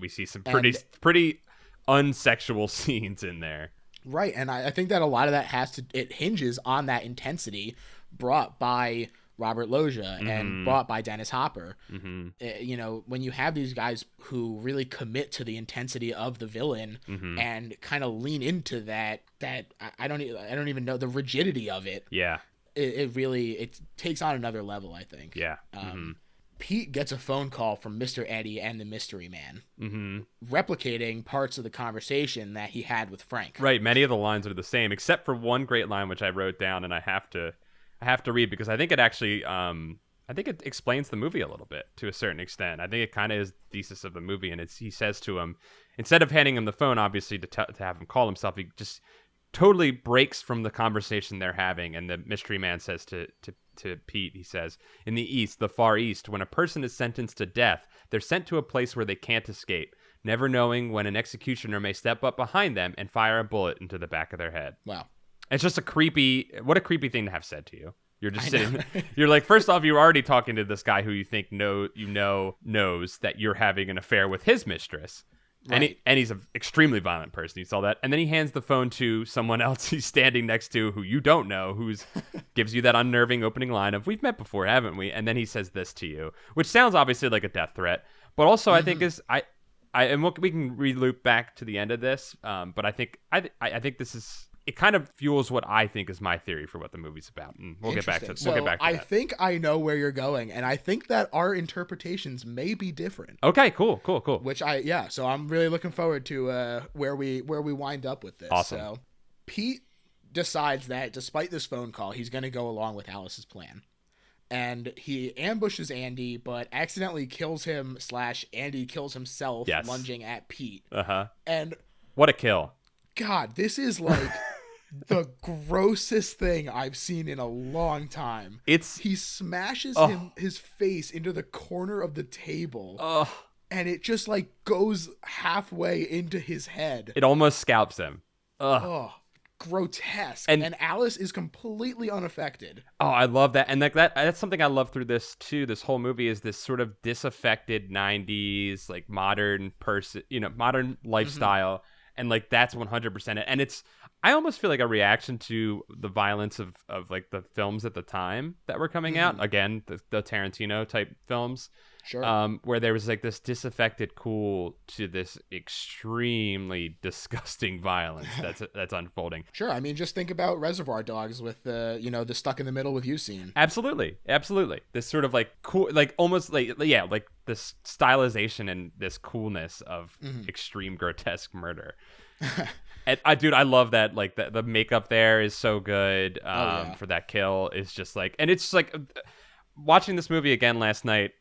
we see some pretty unsexual scenes in there. Right. And I think that a lot of that it hinges on that intensity brought by Robert Loggia and brought by Dennis Hopper. You know, when you have these guys who really commit to the intensity of the villain and kind of lean into that I don't even know the rigidity of it. Yeah. It really takes on another level, I think. Yeah. Pete gets a phone call from Mr. Eddie and the Mystery Man, replicating parts of the conversation that he had with Frank. Right. Many of the lines are the same, except for one great line which I wrote down, and I have to read because I think it actually I think it explains the movie a little bit to a certain extent. I think it kind of is the thesis of the movie, and he says to him, instead of handing him the phone, obviously to have him call himself, he just totally breaks from the conversation they're having, and the Mystery Man says to Pete, he says, in the East, the Far East, when a person is sentenced to death, they're sent to a place where they can't escape, never knowing when an executioner may step up behind them and fire a bullet into the back of their head. Wow. It's just what a creepy thing to have said to you. You're just sitting, you're like, first off, you're already talking to this guy who you think knows that you're having an affair with his mistress. Right. And he's an extremely violent person. You saw that. And then he hands the phone to someone else he's standing next to who you don't know, gives you that unnerving opening line of, we've met before, haven't we? And then he says this to you, which sounds obviously like a death threat, but also I think we can re-loop back to the end of this. But I think this is, it kind of fuels what I think is my theory for what the movie's about. And we'll get back to that. I think I know where you're going, and I think that our interpretations may be different. Okay, cool. So I'm really looking forward to where we wind up with this. Awesome. So Pete decides that despite this phone call, he's going to go along with Alice's plan. And he ambushes Andy, but accidentally kills him / Andy kills himself, lunging at Pete. And what a kill. God, this is like the grossest thing I've seen in a long time. He smashes his face into the corner of the table, and it just like goes halfway into his head. It almost scalps him. Grotesque. And Alice is completely unaffected. Oh, I love that. And like that's something I love through this too. This whole movie is this sort of disaffected 90s, like modern person, modern lifestyle. And like that's 100% it. And I almost feel like a reaction to the violence of like the films at the time that were coming out. Again, the Tarantino type films. Sure. Where there was like this disaffected cool to this extremely disgusting violence that's unfolding. Sure. I mean, just think about Reservoir Dogs with the stuck in the middle with you scene. Absolutely. This sort of like cool, like almost like this stylization and this coolness of extreme grotesque murder. And I love that. Like the makeup there is so good. For that kill is just like, and it's just like watching this movie again last night.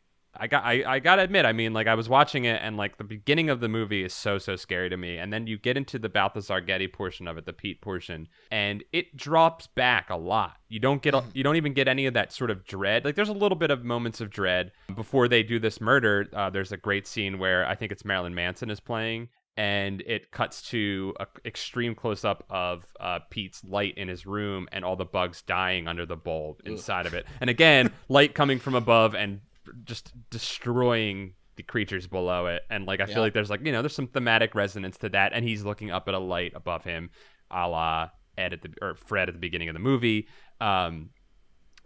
I gotta admit, I mean, like I was watching it and like the beginning of the movie is so scary to me, and then you get into the Balthazar Getty portion of it, the Pete portion, and it drops back a lot. You don't even get any of that sort of dread. Like there's a little bit of moments of dread before they do this murder. There's a great scene where I think it's Marilyn Manson is playing, and it cuts to an extreme close-up of Pete's light in his room and all the bugs dying under the bulb inside of it. And again, light coming from above and just destroying the creatures below it. And like I feel like there's like there's some thematic resonance to that, and he's looking up at a light above him, a la Fred at the beginning of the movie.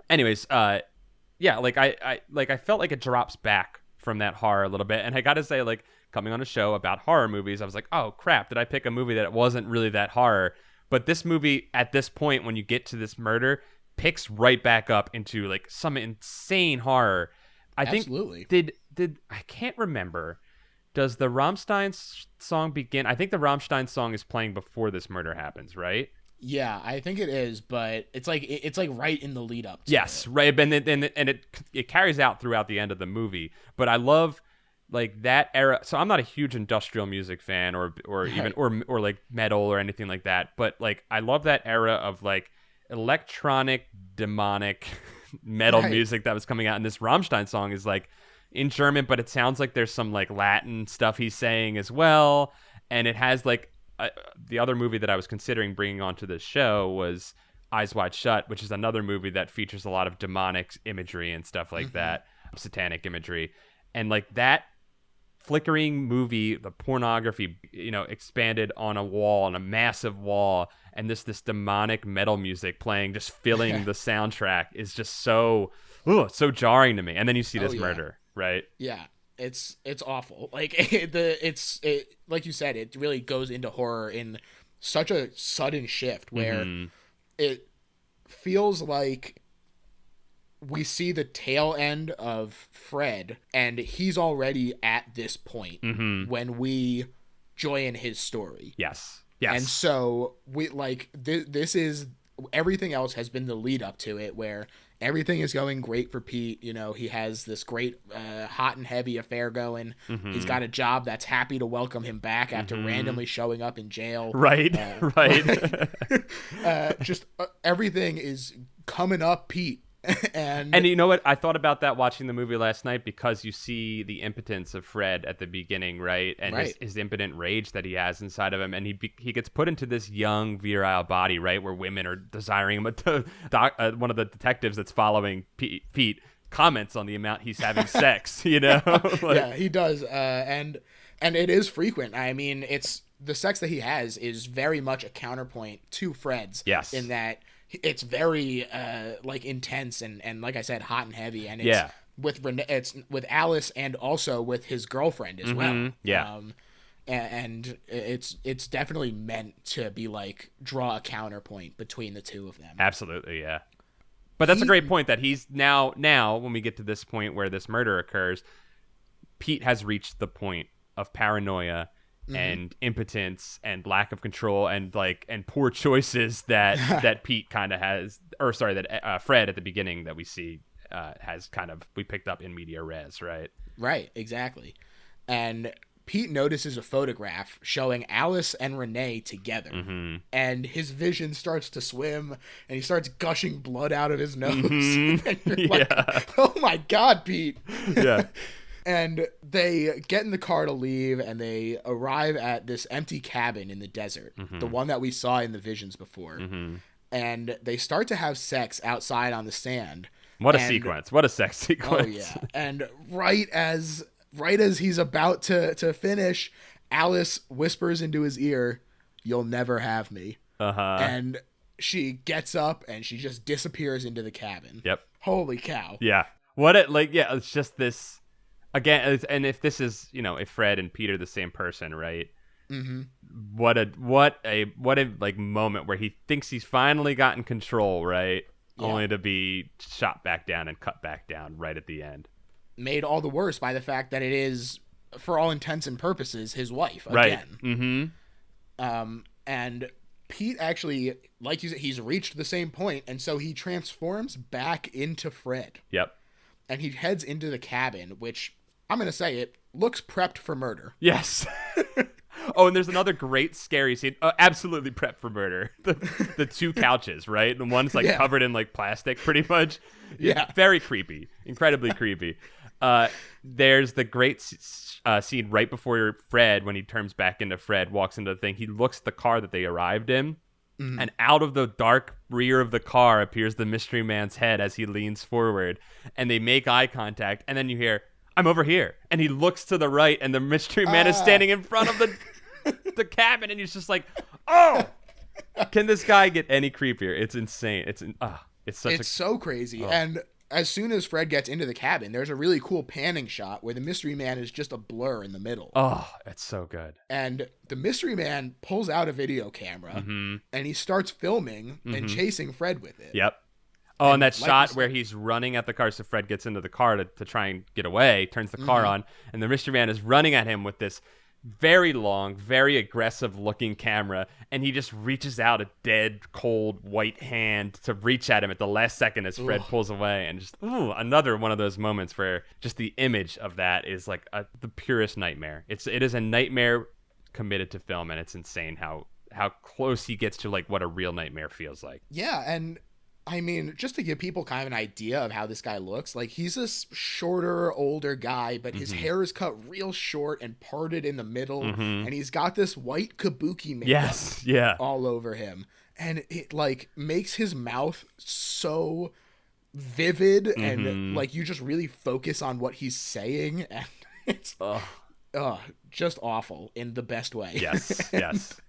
Anyways, I felt like it drops back from that horror a little bit. And I gotta say, like, coming on a show about horror movies, I was like, oh crap, did I pick a movie that wasn't really that horror? But this movie at this point, when you get to this murder, picks right back up into like some insane horror. I think did I can't remember. Does the Rammstein song begin? I think the Rammstein song is playing before this murder happens, right? Yeah, I think it is, but it's like right in the lead up to yes, it. Right, and it carries out throughout the end of the movie. But I love like that era. So I'm not a huge industrial music fan or even or like metal or anything like that, but like I love that era of like electronic demonic metal music that was coming out, and this Rammstein song is like in German, but it sounds like there's some like Latin stuff he's saying as well, and it has like the other movie that I was considering bringing onto this show was Eyes Wide Shut, which is another movie that features a lot of demonic imagery and stuff like that, satanic imagery, and like that flickering movie, the pornography, expanded on a wall, on a massive wall, and this demonic metal music playing, just filling the soundtrack is just so it's so jarring to me. And then you see this yeah. murder, right? Yeah. It's awful. Like like you said, it really goes into horror in such a sudden shift where it feels like we see the tail end of Fred, and he's already at this point when we join his story. Yes. And so we like this is everything else has been the lead up to it, where everything is going great for Pete. You know, he has this great hot and heavy affair going. He's got a job that's happy to welcome him back after randomly showing up in jail. Right. Just everything is coming up Pete. And you know what? I thought about that watching the movie last night, because you see the impotence of Fred at the beginning, right? And his impotent rage that he has inside of him. And he gets put into this young, virile body, right? Where women are desiring him. One of the detectives that's following Pete comments on the amount he's having sex, you know? Yeah, he does. And it is frequent. I mean, it's the sex that he has is very much a counterpoint to Fred's. Yes. In that it's very like intense and like I said, hot and heavy, and it's it's with Alice and also with his girlfriend as well. Yeah. And it's definitely meant to be like draw a counterpoint between the two of them. Absolutely, yeah. But that's a great point that he's now when we get to this point where this murder occurs, Pete has reached the point of paranoia and impotence and lack of control and poor choices that Pete kind of has, or sorry, that Fred at the beginning that we see has kind of, we picked up in media res, right? Right, exactly. And Pete notices a photograph showing Alice and Renee together, and his vision starts to swim, and he starts gushing blood out of his nose. And you're like, oh my God, Pete. Yeah. And they get in the car to leave, and they arrive at this empty cabin in the desert, the one that we saw in the visions before. And they start to have sex outside on the sand. What a sequence. What a sex sequence. Oh, yeah. And right as he's about to finish, Alice whispers into his ear, "You'll never have me." And she gets up, and she just disappears into the cabin. Yep. Holy cow. Yeah. It's just this... Again, and if this is, if Fred and Pete are the same person, right? What a like moment where he thinks he's finally gotten control, right? Yeah. Only to be shot back down and cut back down right at the end. Made all the worse by the fact that it is, for all intents and purposes, his wife again. Right. And Pete actually, like you said, he's reached the same point, and so he transforms back into Fred. Yep. And he heads into the cabin, which, I'm going to say it, looks prepped for murder. Yes. Oh, and there's another great scary scene. Absolutely prepped for murder. The two couches, right? And one's covered in plastic, pretty much. Yeah. Very creepy. Incredibly creepy. There's the great scene right before Fred, when he turns back into Fred, walks into the thing. He looks at the car that they arrived in. And out of the dark rear of the car appears the mystery man's head as he leans forward. And they make eye contact. And then you hear, "I'm over here." And he looks to the right, and the mystery man is standing in front of the cabin. And he's just like, oh, can this guy get any creepier? It's insane. It's so crazy. And as soon as Fred gets into the cabin, there's a really cool panning shot where the mystery man is just a blur in the middle. Oh, it's so good. And the mystery man pulls out a video camera and he starts filming and chasing Fred with it. Yep. Oh, and that shot where he's running at the car, so Fred gets into the car to try and get away, turns the car on, and the mystery man is running at him with this very long, very aggressive-looking camera, and he just reaches out a dead, cold, white hand to reach at him at the last second as Fred pulls away, and just, another one of those moments where just the image of that is the purest nightmare. It is a nightmare committed to film, and it's insane how close he gets to what a real nightmare feels like. Yeah, and I mean, just to give people kind of an idea of how this guy looks, he's this shorter, older guy, but his hair is cut real short and parted in the middle, and he's got this white kabuki makeup all over him. And it, makes his mouth so vivid, and, you just really focus on what he's saying, and it's... just awful in the best way. Yes, yes.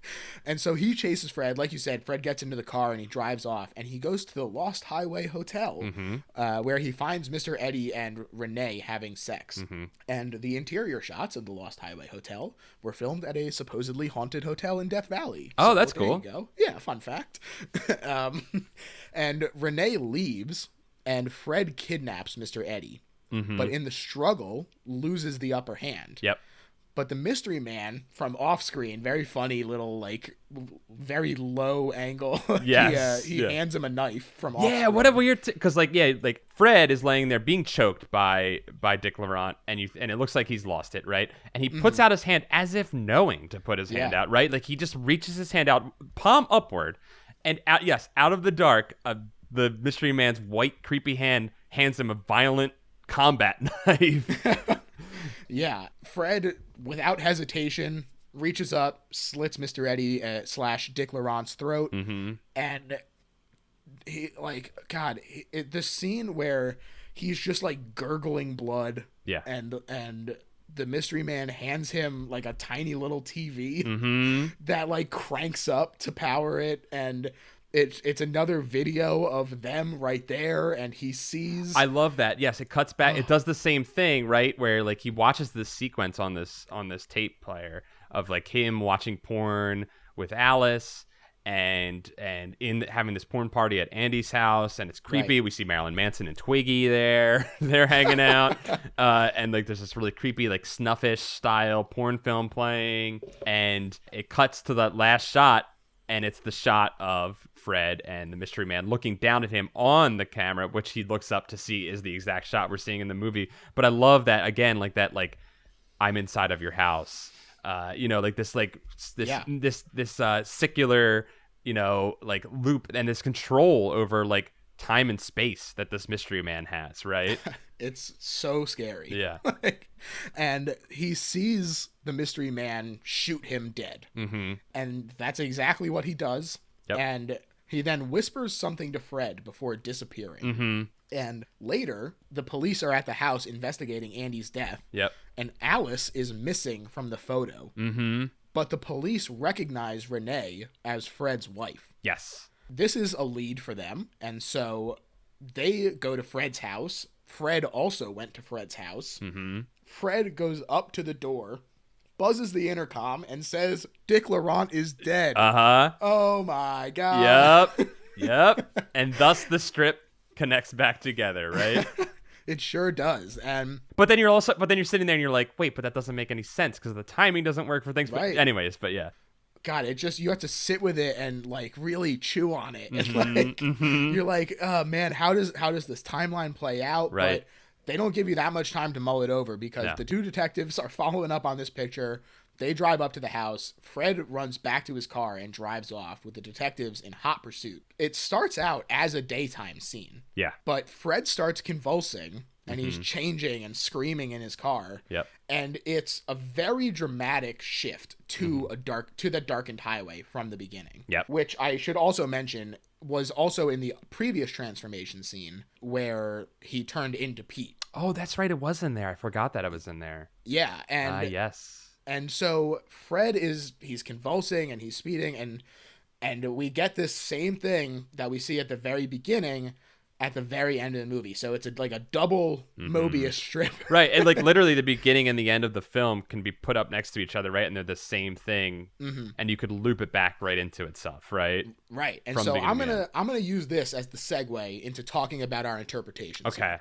And so he chases Fred. Like you said, Fred gets into the car and he drives off, and he goes to the Lost Highway Hotel, where he finds Mr. Eddie and Renee having sex. And the interior shots of the Lost Highway Hotel were filmed at a supposedly haunted hotel in Death Valley. Oh, so that's there cool. You go. Yeah, fun fact. And Renee leaves, and Fred kidnaps Mr. Eddie. But in the struggle, loses the upper hand. Yep. But the mystery man from off screen, very funny little, like, very low angle. Yes. He hands him a knife from off Yeah, screen. what a weird... Because, like Fred is laying there being choked by Dick Laurent, and it looks like he's lost it, right? And he puts out his hand as if knowing to put his hand out, right? Like, he just reaches his hand out, palm upward, and out of the dark, the mystery man's white, creepy hand hands him a violent combat knife. Yeah, Fred, without hesitation, reaches up, slits Mr. Eddie / Dick Laurent's throat, and he, like, God, the scene where he's just, like, gurgling blood, and the mystery man hands him, like, a tiny little TV that, like, cranks up to power it, and it's another video of them right there, and he sees... I love that. Yes, it cuts back. It does the same thing, right? Where, like, he watches this sequence on this tape player of, like, him watching porn with Alice and in having this porn party at Andy's house, and it's creepy. Right. We see Marilyn Manson and Twiggy there. They're hanging out. And, like, there's this really creepy, like, snuffish style porn film playing, and it cuts to that last shot, and it's the shot of Fred and the mystery man looking down at him on the camera, which he looks up to see is the exact shot we're seeing in the movie. But I love that, again, like that, like, I'm inside of your house. Like this secular, like, loop and this control over, like, time and space that this mystery man has, right? It's so scary. Yeah. And he sees the mystery man shoot him dead. And that's exactly what he does. Yep. And he then whispers something to Fred before disappearing. And later, the police are at the house investigating Andy's death. Yep. And Alice is missing from the photo. But the police recognize Renee as Fred's wife. Yes. This is a lead for them, and so they go to Fred's house. Fred also went to Fred's house. Fred goes up to the door, buzzes the intercom, and says, Dick Laurent is dead. Oh my God. Yep. And thus the strip connects back together, right? It sure does. But then you're sitting there and you're like, wait, but that doesn't make any sense because the timing doesn't work for things. Right. But anyways, but yeah. God, you have to sit with it and, like, really chew on it. And, you're like, oh man, how does this timeline play out? Right. But they don't give you that much time to mull it over because the two detectives are following up on this picture. They drive up to the house. Fred runs back to his car and drives off with the detectives in hot pursuit. It starts out as a daytime scene. Yeah. But Fred starts convulsing and he's changing and screaming in his car. Yep. And it's a very dramatic shift to the darkened highway from the beginning. Yep. Which I should also mention was also in the previous transformation scene where he turned into Pete. Oh, that's right. It was in there. I forgot that it was in there. Yeah. And yes. And so Fred he's convulsing and he's speeding and we get this same thing that we see at the very beginning at the very end of the movie. So it's like a double Mobius strip. Right. And, like, literally the beginning and the end of the film can be put up next to each other, right? And they're the same thing. And you could loop it back right into itself, right? Right. And so I'm going to use this as the segue into talking about our interpretations. Okay.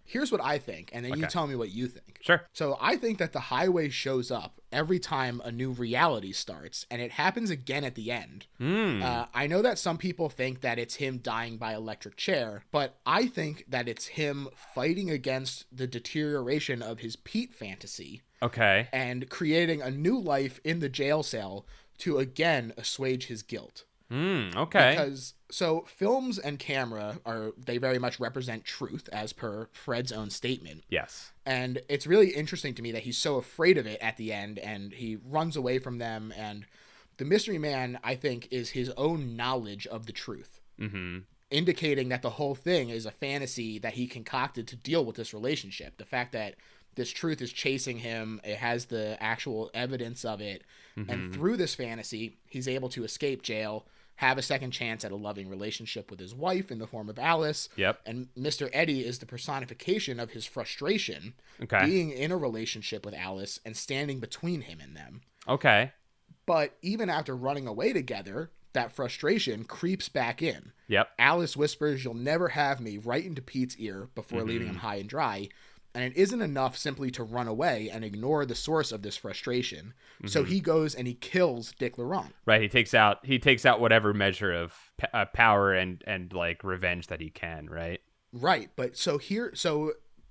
Here's what I think, and then you tell me what you think. Sure. So I think that the highway shows up every time a new reality starts, and it happens again at the end. I know that some people think that it's him dying by electric chair, but I think that it's him fighting against the deterioration of his Pete fantasy. Okay. And creating a new life in the jail cell to again assuage his guilt. Okay. Because so films and camera they very much represent truth as per Fred's own statement. Yes. And it's really interesting to me that he's so afraid of it at the end and he runs away from them. And the mystery man, I think, is his own knowledge of the truth. Indicating that the whole thing is a fantasy that he concocted to deal with this relationship. The fact that this truth is chasing him. It has the actual evidence of it. Mm-hmm. And through this fantasy, he's able to escape jail, have a second chance at a loving relationship with his wife in the form of Alice. Yep. And Mr. Eddie is the personification of his frustration Okay. being in a relationship with Alice and standing between him and them. Okay. But even after running away together, that frustration creeps back in. Yep. Alice whispers, "You'll never have me," right into Pete's ear before leaving him high and dry. And it isn't enough simply to run away and ignore the source of this frustration. So he goes and he kills Dick Laurent. Right. He takes out whatever measure of power and like revenge that he can. Right. Right. But so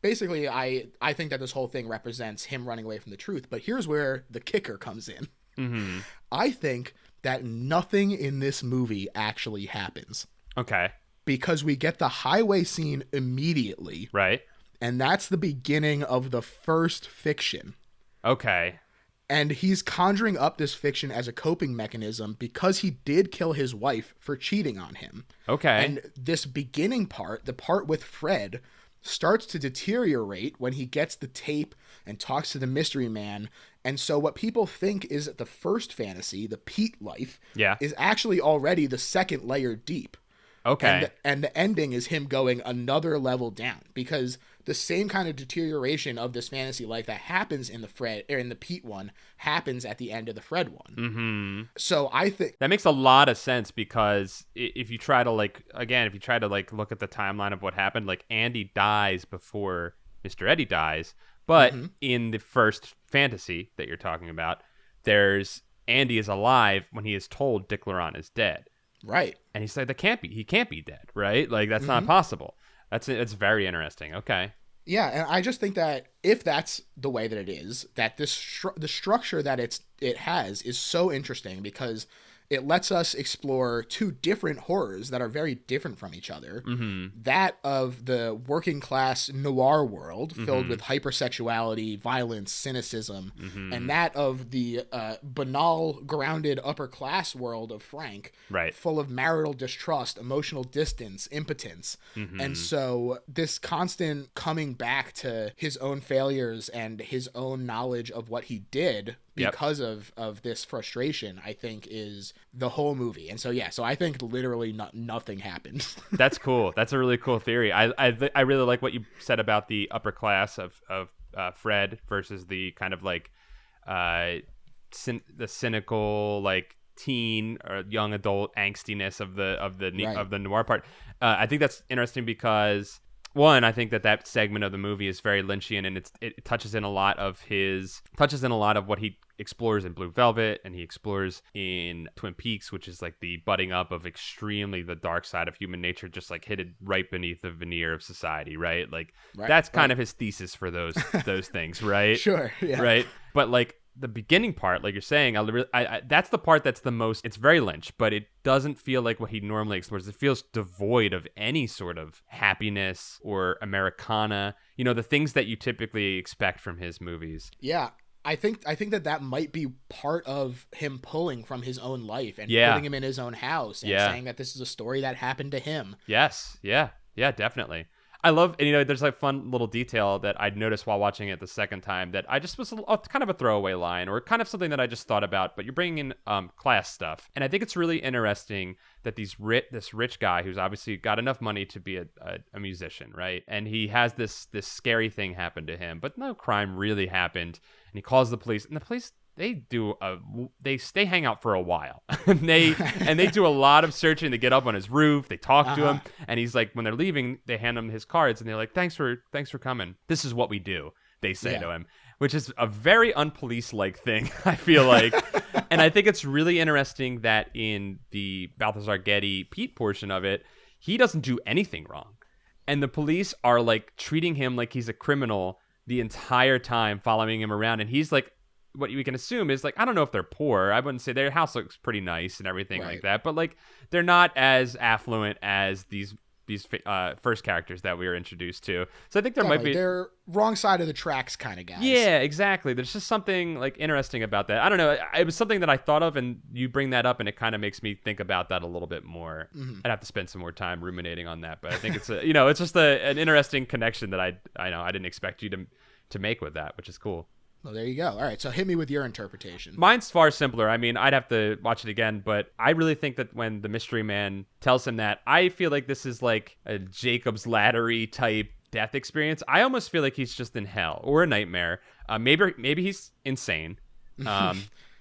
basically I think that this whole thing represents him running away from the truth. But here's where the kicker comes in. Mm-hmm. I think that nothing in this movie actually happens. Okay. Because we get the highway scene immediately. Right. And that's the beginning of the first fiction. Okay. And he's conjuring up this fiction as a coping mechanism because he did kill his wife for cheating on him. Okay. And this beginning part, the part with Fred, starts to deteriorate when he gets the tape and talks to the mystery man. And so what people think is the first fantasy, the Pete life, is actually already the second layer deep. Okay. And the ending is him going another level down, because the same kind of deterioration of this fantasy life that happens in the Pete one happens at the end of the Fred one. Mm-hmm. So I think that makes a lot of sense, because if you try to look at the timeline of what happened, like Andy dies before Mr. Eddie dies, but in the first fantasy that you're talking about, there's Andy is alive when he is told Dick Laurent is dead. Right. And he's like, he can't be dead, right? Like, that's not possible. It's very interesting. Okay. Yeah, and I just think that if that's the way that it is, that the structure that it has is so interesting, because it lets us explore two different horrors that are very different from each other. Mm-hmm. That of the working class noir world filled with hypersexuality, violence, cynicism, and that of the banal, grounded upper class world of Frank, right, full of marital distrust, emotional distance, impotence. And so this constant coming back to his own failures and his own knowledge of what he did because of this frustration, I think, is the whole movie. And so, so I think literally nothing happens. That's cool. That's a really cool theory. I really like what you said about the upper class of Fred versus the kind of like the cynical, like, teen or young adult angstiness of the noir part. I think that's interesting because, one, I think that segment of the movie is very Lynchian, and it touches in a lot of what he explores in Blue Velvet, and he explores in Twin Peaks, which is like the budding up of extremely the dark side of human nature, just like hidden right beneath the veneer of society, right? Like that's kind of his thesis for those things, right? Sure, yeah. Right, but like the beginning part, like you're saying, I that's the part that's the most, it's very Lynch, but it doesn't feel like what he normally explores. It feels devoid of any sort of happiness or Americana, the things that you typically expect from his movies. Yeah. I think that might be part of him pulling from his own life and putting him in his own house and saying that this is a story that happened to him. Yes. Yeah, definitely. I love, and there's like fun little detail that I'd noticed while watching it the second time that I just was kind of a throwaway line, or kind of something that I just thought about, but you're bringing in class stuff. And I think it's really interesting that this rich guy who's obviously got enough money to be a musician, right? And he has this scary thing happen to him, but no crime really happened. And he calls the police, and the police, they hang out for a while. and they do a lot of searching. They get up on his roof, they talk to him, and he's like, when they're leaving, they hand him his cards, and they're like, thanks for coming. This is what we do, they say to him, which is a very unpolice-like thing, I feel like. And I think it's really interesting that in the Balthazar Getty Pete portion of it, he doesn't do anything wrong. And the police are like treating him like he's a criminal the entire time, following him around. And he's like, what we can assume is, like, I don't know if they're poor. I wouldn't say their house looks pretty nice and everything like that, but like they're not as affluent as these first characters that we were introduced to. So I think they're wrong side of the tracks kind of guys. Yeah, exactly. There's just something like interesting about that. I don't know. It was something that I thought of, and you bring that up, and it kind of makes me think about that a little bit more. I'd have to spend some more time ruminating on that, but I think it's it's just an interesting connection that I know I didn't expect you to make with that, which is cool. Well, there you go. All right, so hit me with your interpretation. Mine's far simpler. I mean, I'd have to watch it again, but I really think that when the mystery man tells him that, I feel like this is like a Jacob's Laddery type death experience. I almost feel like he's just in hell or a nightmare. Maybe he's insane,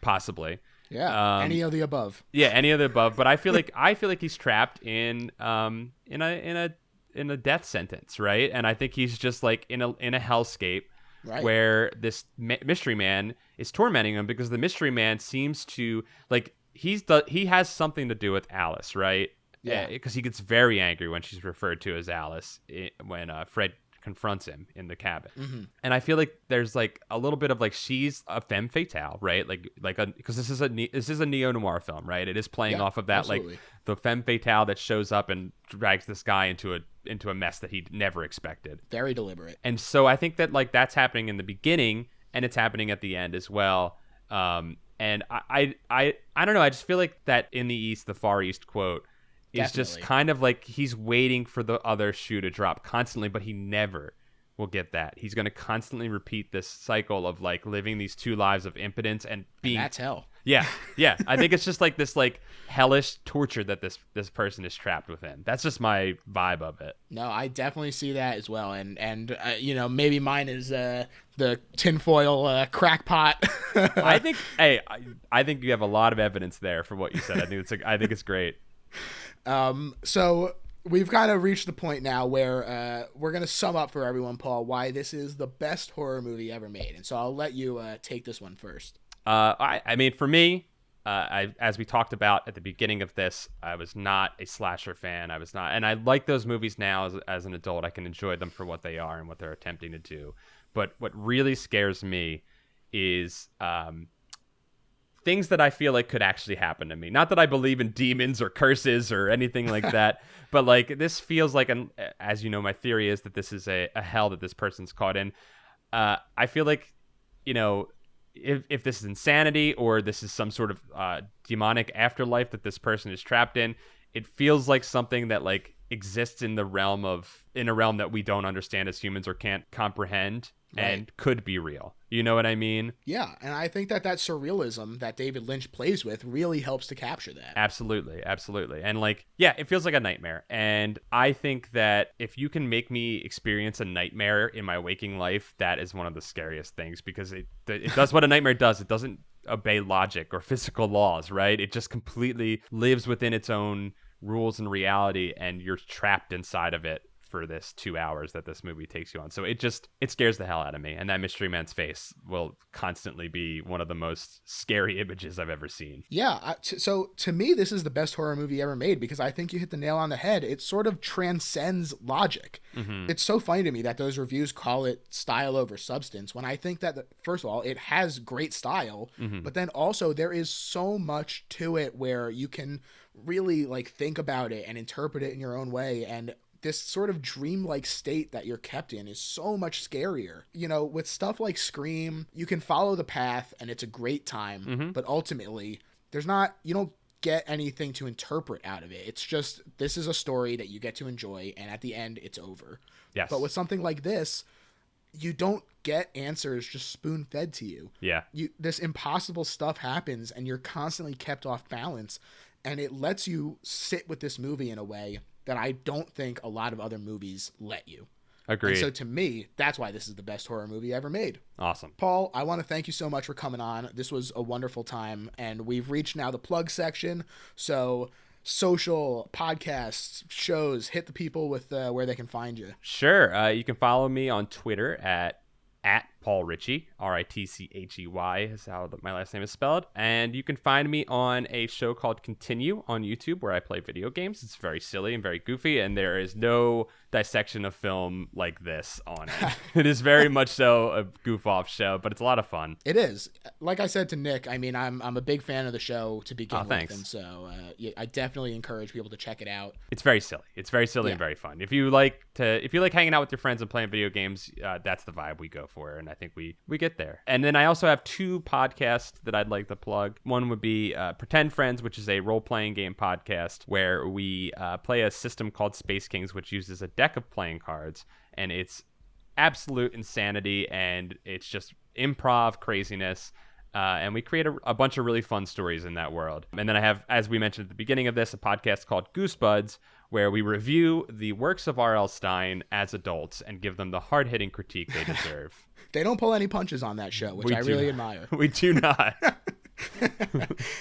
possibly. Yeah, any of the above. Yeah, any of the above. But I feel like he's trapped in a death sentence, right? And I think he's just like in a hellscape. Right. Where this mystery man is tormenting him because the mystery man seems to like he has something to do with Alice, right? Yeah. Because he gets very angry when she's referred to as Alice when Fred confronts him in the cabin. Mm-hmm. And I feel like there's like a little bit of like she's a femme fatale, right? Because this is a neo-noir film, right? It is playing off of that absolutely. Like the femme fatale that shows up and drags this guy into a mess that he never expected. Very deliberate. And so I think that like that's happening in the beginning and it's happening at the end as well. And I don't know. I just feel like that in the East, the Far East quote is just kind of like he's waiting for the other shoe to drop constantly, but he never will get that. He's going to constantly repeat this cycle of like living these two lives of impotence and being. And that's hell. Yeah. I think it's just like this like hellish torture that this person is trapped within. That's just my vibe of it. No, I definitely see that as well. And maybe mine is the tinfoil crackpot. I think you have a lot of evidence there for what you said. I think it's great. So we've kind of reached the point now where we're going to sum up for everyone, Paul, why this is the best horror movie ever made. And so I'll let you take this one first. I mean, for me, as we talked about at the beginning of this, I was not a slasher fan. I was not. And I like those movies now as an adult. I can enjoy them for what they are and what they're attempting to do. But what really scares me is things that I feel like could actually happen to me. Not that I believe in demons or curses or anything like that, but like this feels like, as you know, my theory is that this is a hell that this person's caught in. I feel like, if this is insanity or this is some sort of demonic afterlife that this person is trapped in, it feels like something that like exists in a realm that we don't understand as humans or can't comprehend. Right. And could be real. You know what I mean? Yeah, and I think that surrealism that David Lynch plays with really helps to capture that. Absolutely. And like, yeah, it feels like a nightmare. And I think that if you can make me experience a nightmare in my waking life, that is one of the scariest things because it does what a nightmare does. It doesn't obey logic or physical laws, right? It just completely lives within its own rules and reality, and you're trapped inside of it for this 2 hours that this movie takes you on. So it scares the hell out of me. And that mystery man's face will constantly be one of the most scary images I've ever seen. Yeah. So to me, this is the best horror movie ever made because I think you hit the nail on the head. It sort of transcends logic. Mm-hmm. It's so funny to me that those reviews call it style over substance when I think that, first of all, it has great style, mm-hmm. but then also there is so much to it where you can really like think about it and interpret it in your own way. And this sort of dreamlike state that you're kept in is so much scarier. With stuff like Scream, you can follow the path and it's a great time, mm-hmm. but ultimately you don't get anything to interpret out of it. It's just, this is a story that you get to enjoy and at the end it's over. Yes. But with something like this, you don't get answers just spoon fed to you. Yeah. This impossible stuff happens and you're constantly kept off balance, and it lets you sit with this movie in a way that I don't think a lot of other movies let you. Agreed. And so to me, that's why this is the best horror movie ever made. Awesome. Paul, I want to thank you so much for coming on. This was a wonderful time, and we've reached now the plug section. So social, podcasts, shows, hit the people with where they can find you. Sure. You can follow me on Twitter at Paul Ritchey, Ritchey is how my last name is spelled. And you can find me on a show called Continue on YouTube where I play video games. It's very silly and very goofy, and there is no dissection of film like this on it. It is very much so a goof off show, but it's a lot of fun. It is. Like I said to Nick, I mean, I'm a big fan of the show to begin with. Thanks. And so I definitely encourage people to check it out. It's very silly. It's very silly and very fun. If you like hanging out with your friends and playing video games, that's the vibe we go for. And I think we get there. And then I also have 2 podcasts that I'd like to plug. One would be Pretend Friends, which is a role-playing game podcast where we play a system called Space Kings, which uses a deck of playing cards, and it's absolute insanity, and it's just improv craziness. And we create a bunch of really fun stories in that world. And then I have, as we mentioned at the beginning of this, a podcast called Goosebuds, where we review the works of R.L. Stein as adults and give them the hard-hitting critique they deserve. They don't pull any punches on that show, which I really admire. We do not.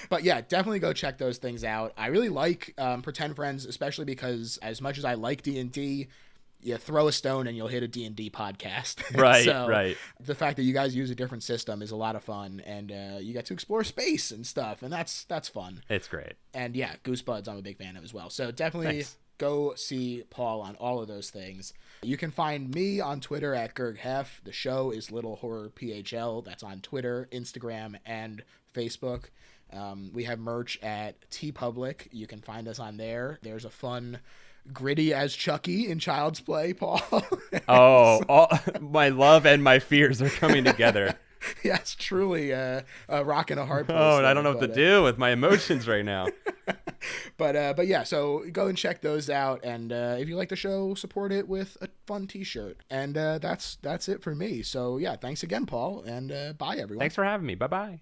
But yeah, definitely go check those things out. I really like Pretend Friends, especially because as much as I like D&D, you throw a stone and you'll hit a D&D podcast. Right, so right. The fact that you guys use a different system is a lot of fun, and you get to explore space and stuff, and that's fun. It's great. And yeah, Goosebuds I'm a big fan of as well. So definitely go see Paul on all of those things. You can find me on Twitter at GergHef. The show is Little Horror PHL. That's on Twitter, Instagram, and Facebook. We have merch at TeePublic. You can find us on there. There's a fun Gritty as Chucky in Child's Play, Paul. All my love and my fears are coming together. Yes, truly a rock and a hard place. Oh, and I don't know what to do with my emotions right now. But yeah, so go and check those out, and if you like the show, support it with a fun t-shirt. And that's it for me. So yeah, thanks again, Paul, and bye everyone. Thanks for having me. Bye-bye.